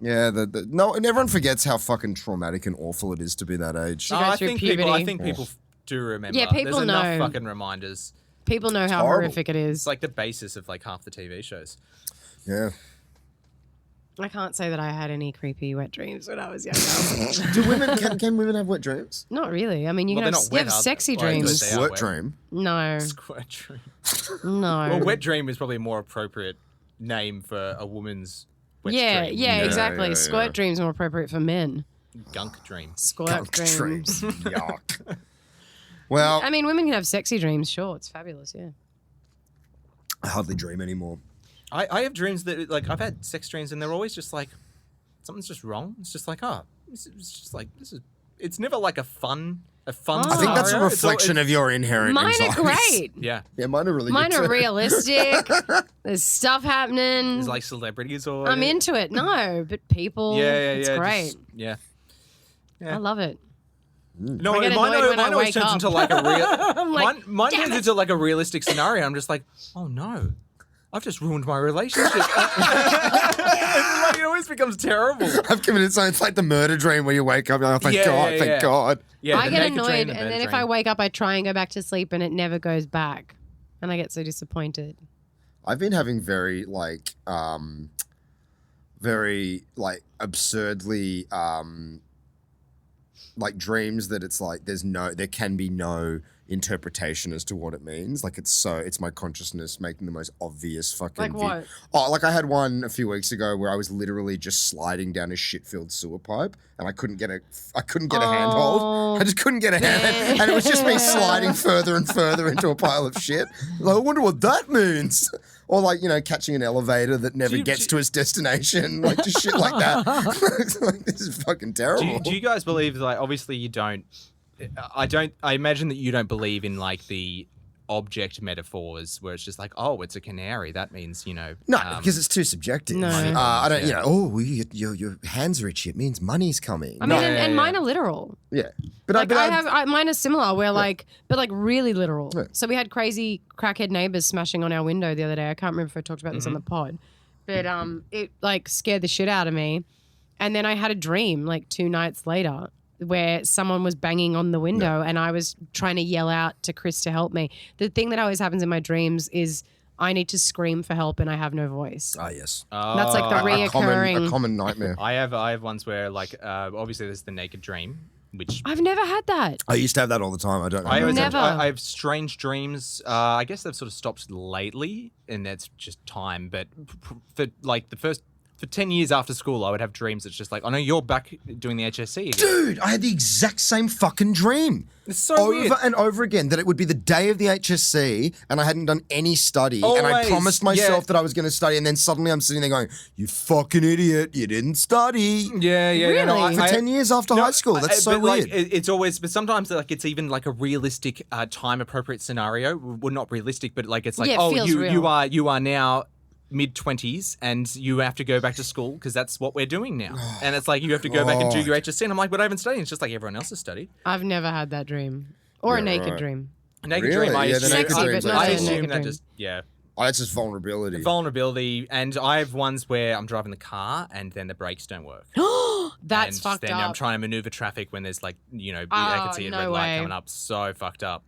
C: Yeah, no, and everyone forgets how fucking traumatic and awful it is to be that age.
B: To go
D: I
B: through
D: think
B: puberty.
D: people do remember.
B: Yeah, people
D: There's enough
B: know.
D: fucking reminders.
B: People know how
C: horrible.
B: horrific it is.
D: It's like the basis of like half the TV shows.
C: Yeah.
B: I can't say that I had any creepy wet dreams when I was younger.
C: Do women can women have wet dreams?
B: Not really. I mean, you
D: Well,
B: can
D: they're
B: have,
D: not
B: you have
D: wet, are they?
B: sexy
D: Well, I
B: dreams.
D: guess they are
C: Squirt
D: wet.
C: dream.
B: No,
D: Squirt dream.
B: no.
D: Well, wet dream is probably a more appropriate name for a woman's wet
B: yeah,
D: dream.
B: yeah, exactly.
C: yeah,
B: Squirt
C: yeah.
B: dreams more appropriate for men.
D: Gunk dream.
B: Squirt
C: Gunk
B: dreams.
C: dreams. Yuck. Well,
B: I mean, women can have sexy dreams. Sure, it's fabulous. Yeah.
C: I hardly dream anymore.
D: I have dreams that like I've had sex dreams and they're always just like something's just wrong. It's just like it's just like this is. It's never like a fun.
C: I think that's a
D: scenario.
C: reflection of your inherent
B: Mine
C: anxieties.
B: are great.
D: Yeah.
C: Yeah, mine are really
B: Mine
C: good
B: are
C: too.
B: realistic. There's stuff happening.
D: There's like celebrities or
B: I'm into it. No, but people.
D: Yeah,
B: It's
D: yeah.
B: great.
D: Just- yeah.
B: I love it.
D: No,
B: I get
D: mine
B: annoyed when I
D: always
B: wake
D: turns
B: up.
D: into like a real.
B: I'm like,
D: mine
B: damn
D: turns
B: it.
D: into like a realistic scenario. I'm just like, oh no, I've just ruined my relationship. It always becomes terrible.
C: I've committed something. It's like the murder dream where you wake up, you're like, thank
D: Yeah,
C: God,
D: yeah,
C: thank
D: yeah.
C: God.
D: Yeah,
B: I
D: the
B: get
D: naked dream,
B: annoyed,
D: the
B: and
D: bed
B: then if
D: dream.
B: I wake up, I try and go back to sleep, and it never goes back, and I get so disappointed.
C: I've been having very absurdly like dreams that it's like there can be no interpretation as to what it means. Like it's my consciousness making the most obvious fucking
B: Like what?
C: Oh, like I had one a few weeks ago where I was literally just sliding down a shit-filled sewer pipe and I couldn't get a handhold. I just couldn't get a hand, and it was just me sliding further and further into a pile of shit. Like, I wonder what that means. Or like, catching an elevator that never gets to its destination, like just shit like that. Like, this is fucking terrible.
D: Do you guys believe like obviously you don't? I imagine that you don't believe in like the object metaphors where it's just like, oh, it's a canary. That means
C: No, because it's too subjective.
B: No.
C: I don't.
D: Yeah.
C: Your hands are itchy. It means money's coming.
B: I mean,
D: Yeah,
B: and
D: yeah,
B: mine
D: yeah.
B: are literal.
C: Yeah, but
B: Like mine are similar. Where but really literal.
C: Yeah.
B: So we had crazy crackhead neighbors smashing on our window the other day. I can't remember if I talked about this on the pod, but it like scared the shit out of me. And then I had a dream like 2 nights later where someone was banging on the window and I was trying to yell out to Chris to help me. The thing that always happens in my dreams is I need to scream for help and I have no voice.
C: Ah, yes.
B: That's like the
C: A
B: reoccurring.
C: common nightmare.
D: I have ones where like obviously there's the naked dream, which
B: I've never had that.
C: I used to have that all the time. I don't know.
D: I always
B: Never.
D: I have strange dreams. I guess they've sort of stopped lately, and that's just time. But for like for 10 years after school, I would have dreams. It's just like, I know you're back doing the HSC again.
C: Dude, I had the exact same fucking dream.
D: It's so weird.
C: Over and over again, that it would be the day of the HSC and I hadn't done any study. And I
D: Always,
C: promised myself
D: yeah.
C: that I was going to study. And then suddenly I'm sitting there going, you fucking idiot. You didn't study.
D: Yeah.
B: Really?
D: No,
C: For 10 years after high school. That's so
D: but, like,
C: weird.
D: it's always, but sometimes like it's even like a realistic, time appropriate scenario. Well, not realistic, but like it's like,
B: Yeah, it feels real.
D: you are now mid-20s and you have to go back to school because that's what we're doing now. And it's like you have to go back and do your HSC. And I'm like, but I haven't studied. It's just like everyone else has studied.
B: I've never had that dream. Or a
C: Yeah,
B: naked
C: right.
B: dream.
D: A naked
C: Really?
D: dream, I
C: Yeah, the
D: assume,
C: naked dream's
B: but
D: I
B: not a
D: assume
B: naked
D: that
B: dream.
D: just, yeah.
C: Oh, that's just vulnerability.
D: Vulnerability, and I have ones where I'm driving the car and then the brakes don't work.
B: That's
D: and
B: fucked
D: then
B: up.
D: I'm trying to maneuver traffic when there's like, I
B: Oh,
D: can see a
B: no
D: red light
B: way.
D: coming up. So fucked up.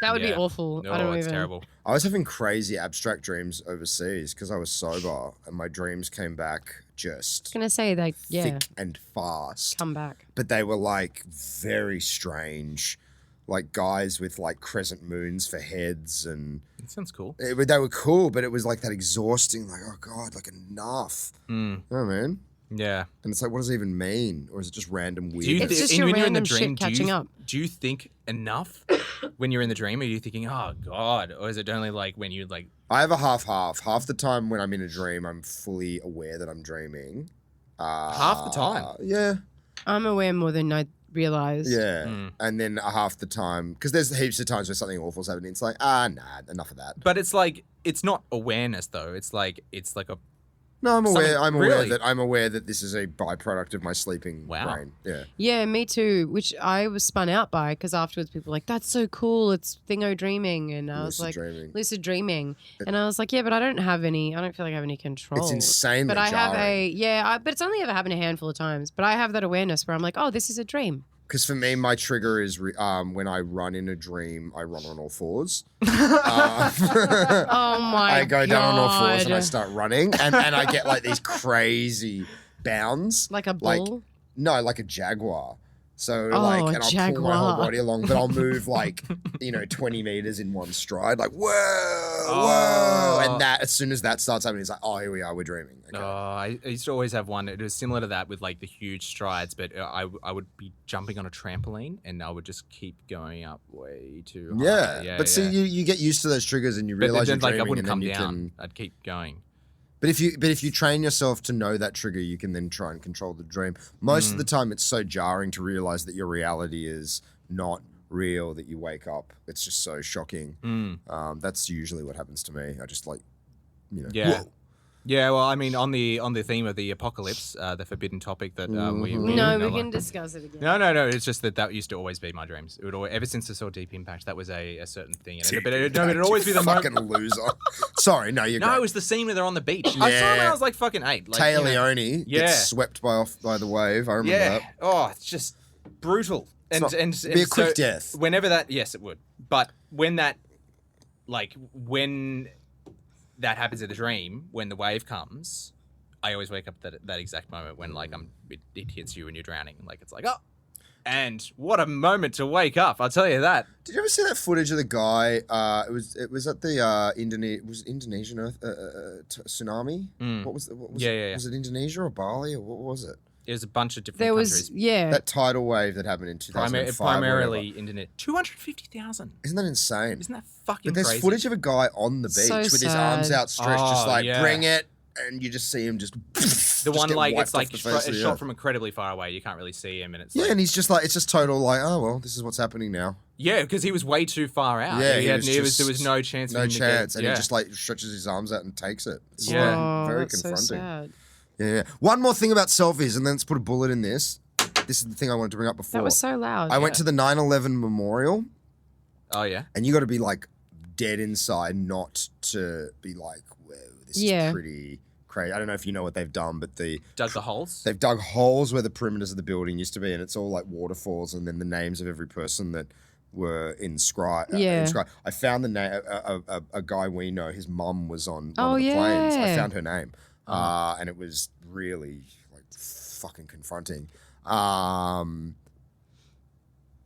B: That would be
D: Yeah.
B: awful.
D: No,
B: I don't
D: it's
B: even.
D: terrible.
C: I was having crazy abstract dreams overseas because I was sober, and my dreams came back just
B: Gonna say like
C: thick and fast.
B: come back.
C: But they were like very strange, like guys with like crescent moons for heads, and
D: It sounds cool.
C: they were cool, but it was like that exhausting, like, oh God, like enough. You know what I mean?
D: Yeah.
C: And it's like, what does it even mean? Or is it just random weird?
D: Do you
B: It's just your
D: when you're in the
B: random shit
D: dream,
B: catching up.
D: do you think enough when you're in the dream? Are you thinking, oh God, or is it only like when you like?
C: I have a half-half. Half the time when I'm in a dream, I'm fully aware that I'm dreaming.
D: Half the time?
C: Yeah.
B: I'm aware more than I realize.
C: Yeah. And then half the time, because there's heaps of times where something awful's happening. It's like, nah, enough of that.
D: But it's like it's not awareness though. It's like a
C: No, I'm aware.
D: Really?
C: I'm aware that this is a byproduct of my sleeping
D: Wow.
C: brain. Yeah.
B: Yeah, me too. Which I was spun out by because afterwards people were like, "That's so cool! It's thingo dreaming," and I was
C: Lucid
B: like,
C: dreaming.
B: "Lucid dreaming," and I was like, "Yeah, but I don't have any. I don't feel like I have any control."
C: It's insanely
B: But I have
C: jarring.
B: but it's only ever happened a handful of times. But I have that awareness where I'm like, "Oh, this is a dream."
C: Because for me, my trigger is when I run in a dream, I run on all fours.
B: Oh my!
C: I go down on all fours and I
B: God.
C: start running, and I get like these crazy bounds.
B: Like a bull.
C: No, like a jaguar. So
B: Oh,
C: like,
B: a
C: and I'll pull my whole
B: jaguar.
C: body along, but I'll move like 20 meters in one stride, like whoa,
D: Oh.
C: and that as soon as that starts happening, it's like, oh, here we are, we're dreaming. Okay.
D: I used to always have one. It was similar to that with like the huge strides, but I would be jumping on a trampoline and I would just keep going up way too high.
C: Yeah, but see, you get used to those triggers and you
D: but
C: realize
D: then
C: you're
D: like I
C: dreaming,
D: wouldn't
C: and
D: come
C: then you
D: down.
C: can.
D: I'd keep going.
C: But if you train yourself to know that trigger, you can then try and control the dream. Most of the time, it's so jarring to realize that your reality is not real. That you wake up, it's just so shocking. That's usually what happens to me. I just like,
D: Yeah.
C: whoa.
D: Yeah, well, I mean, on the theme of the apocalypse, the forbidden topic that we
B: No, we
D: like-
B: can discuss it again.
D: No. It's just that used to always be my dreams. It would always, ever since I saw Deep Impact, that was a certain thing. But it'd always be the
C: fucking
D: moment.
C: loser. Sorry, no, you're
D: No,
C: great.
D: it was the scene where they're on the beach. I saw it when I was like fucking 8. Like,
C: Taya
D: you know,
C: Leone
D: Yeah.
C: gets swept by the wave. I remember
D: Yeah.
C: that.
D: Oh, it's just brutal. And
C: not-
D: and
C: be a quick
D: so
C: death.
D: Whenever that, yes, it would. But when that happens in the dream, when the wave comes, I always wake up that exact moment when like it hits you and you're drowning. Like it's like, oh, and what a moment to wake up! I'll tell you that.
C: Did you ever see that footage of the guy? It was at the Indonesian tsunami. What was
D: Yeah.
C: Was it Indonesia or Bali or what was it?
D: It was a bunch of different
B: There
D: countries.
B: was
C: That tidal wave that happened in 2005.
D: primarily internet. 250,000.
C: Isn't that insane?
D: Isn't that fucking
C: But there's
D: crazy?
C: footage of a guy on the beach
B: So
C: with his
B: sad.
C: arms outstretched, just
D: Oh,
C: like
D: yeah.
C: bring it, and you just see him just.
D: The one
C: get
D: like
C: wiped
D: it's like
C: off the face of
D: it's
C: the
D: shot
C: earth.
D: from incredibly far away. You can't really see him, and it's
C: Yeah,
D: like,
C: and he's just like, it's just total like, oh well, this is what's happening now.
D: yeah, because he was way too far out.
C: Yeah,
D: there
C: he was
D: was no chance.
C: No
D: for him to
C: chance,
D: get,
C: and
D: yeah.
C: he just like stretches his arms out and takes it. It's
D: Yeah.
B: Oh,
C: very
B: that's
C: confronting.
B: So sad.
C: Yeah. One more thing about selfies, and then let's put a bullet in this. This is the thing I wanted to bring up before.
B: That was so loud.
C: I went to the 9/11 memorial,
D: Oh yeah.
C: and you got to be like dead inside not to be like, whoa, this is pretty crazy. I don't know if you know what they've done, but
D: Dug the holes.
C: they've dug holes where the perimeters of the building used to be, and it's all like waterfalls, and then the names of every person that were inscribed. I found the name. A guy we know. His mum was on one of the planes. I found her name, and it was really like fucking confronting.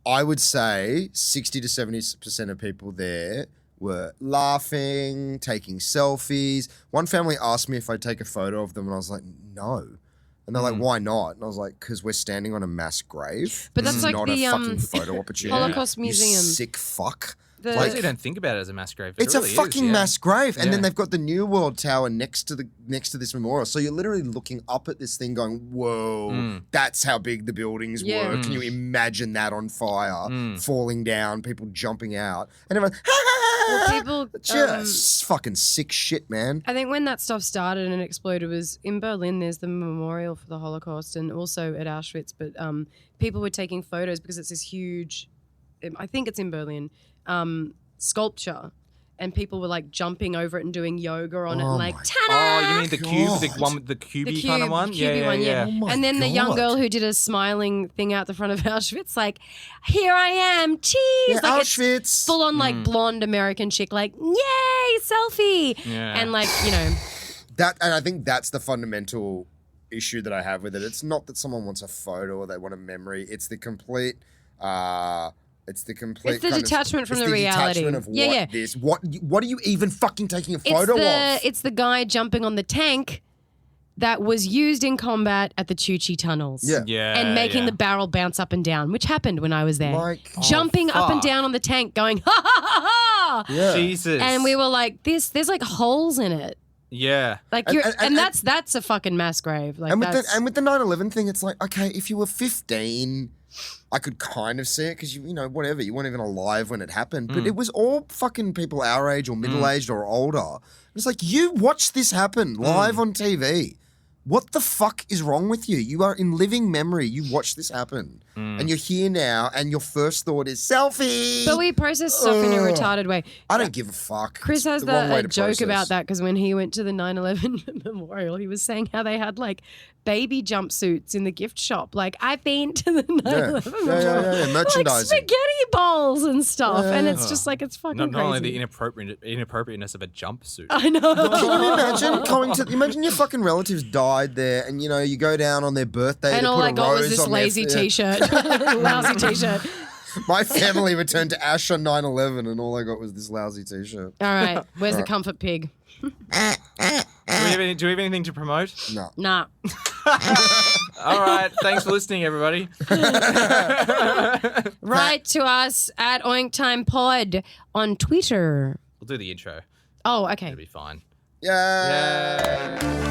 C: I would say 60 to 70% of people there were laughing, taking selfies. One family asked me if I'd take a photo of them, and I was like, no. And they're like, why not? And I was like, because we're standing on a mass grave.
B: But
C: This
B: that's
C: is
B: like
C: not
B: the,
C: a fucking photo opportunity.
B: Holocaust
C: You
B: Museum.
C: sick fuck.
B: The-
D: I actually don't think about it as a mass grave. But
C: It's
D: it really
C: a fucking
D: is, yeah.
C: mass grave, and then
D: Yeah.
C: they've got the New World Tower next to this memorial. So you're literally looking up at this thing, going, "Whoa, that's how big the buildings
B: Yeah.
C: were." Can you imagine that on fire, falling down, people jumping out, and everyone,
B: Well, people
C: just fucking sick shit, man.
B: I think when that stuff started and exploded was in Berlin. There's the memorial for the Holocaust, and also at Auschwitz. But people were taking photos because it's this huge. I think it's in Berlin. Sculpture, and people were like jumping over it and doing yoga on it, and like
C: my
B: ta-da!
D: Oh, you mean the cube, the one with the cubey kind of one?
B: Cubey one, yeah.
C: Oh my
B: and then the young
C: God.
B: girl who did a smiling thing out the front of Auschwitz, like, here I am, cheese.
C: Yeah,
B: like
C: Auschwitz.
B: it's full on like blonde American chick, like, yay, selfie.
D: Yeah.
B: And like, you know.
C: And I think that's the fundamental issue that I have with it. It's not that someone wants a photo or they want a memory. It's the complete. It's the complete.
B: It's the
C: kind
B: detachment
C: of,
B: from
C: it's
B: the reality.
C: Detachment of
B: Yeah,
C: what
B: yeah.
C: this. What are you even fucking taking a photo of?
B: It's the guy jumping on the tank that was used in combat at the Choo-Chee tunnels.
C: Yeah.
D: Yeah.
B: And making
D: yeah.
B: the barrel bounce up and down, which happened when I was there.
C: Like,
B: Jumping up and
D: fuck.
B: down on the tank, going, ha ha ha ha.
C: yeah.
D: Jesus.
B: And we were like, there's like holes in it.
D: Yeah.
B: Like
C: And-
B: that's a fucking mass grave. Like
C: And with
B: that's,
C: the 9/11 thing, it's like, okay, if you were 15, I could kind of see it because you know whatever, you weren't even alive when it happened. But it was all fucking people our age or middle aged or older. It's like you watched this happen live on TV. What the fuck is wrong with you? You are in living memory. You watched this happen, and you're here now, and your first thought is selfie.
B: but we process stuff in a retarded way.
C: I don't give a fuck.
B: Chris
C: It's
B: has
C: the wrong way
B: a
C: to
B: joke
C: process.
B: about that because when he went to the 9/11 memorial, he was saying how they had like baby jumpsuits in the gift shop. Like, I've been to the 9/11 memorial.
C: Yeah.
B: Like
C: Merchandising.
B: spaghetti bowls and stuff. And it's just like, it's fucking
D: Not
B: crazy.
D: only the inappropriateness of a jumpsuit.
B: I know.
C: Can you imagine going to? Imagine your fucking relatives died there, and you know you go down on their birthday
B: And
C: to
B: all
C: put
B: I
C: a
B: got was
C: rose
B: this
C: on their-
B: lazy
C: yeah.
B: t-shirt. Lousy t-shirt.
C: My family returned to ash on 9/11, and all I got was this lousy t-shirt.
B: All right. Where's the comfort pig?
D: Do we have anything to promote?
C: No.
B: Nah.
D: All right. Thanks for listening, everybody.
B: Write to us at Oink Time Pod on Twitter.
D: We'll do the intro.
B: Oh, okay.
D: It'll be fine.
C: Yeah.
D: Yay.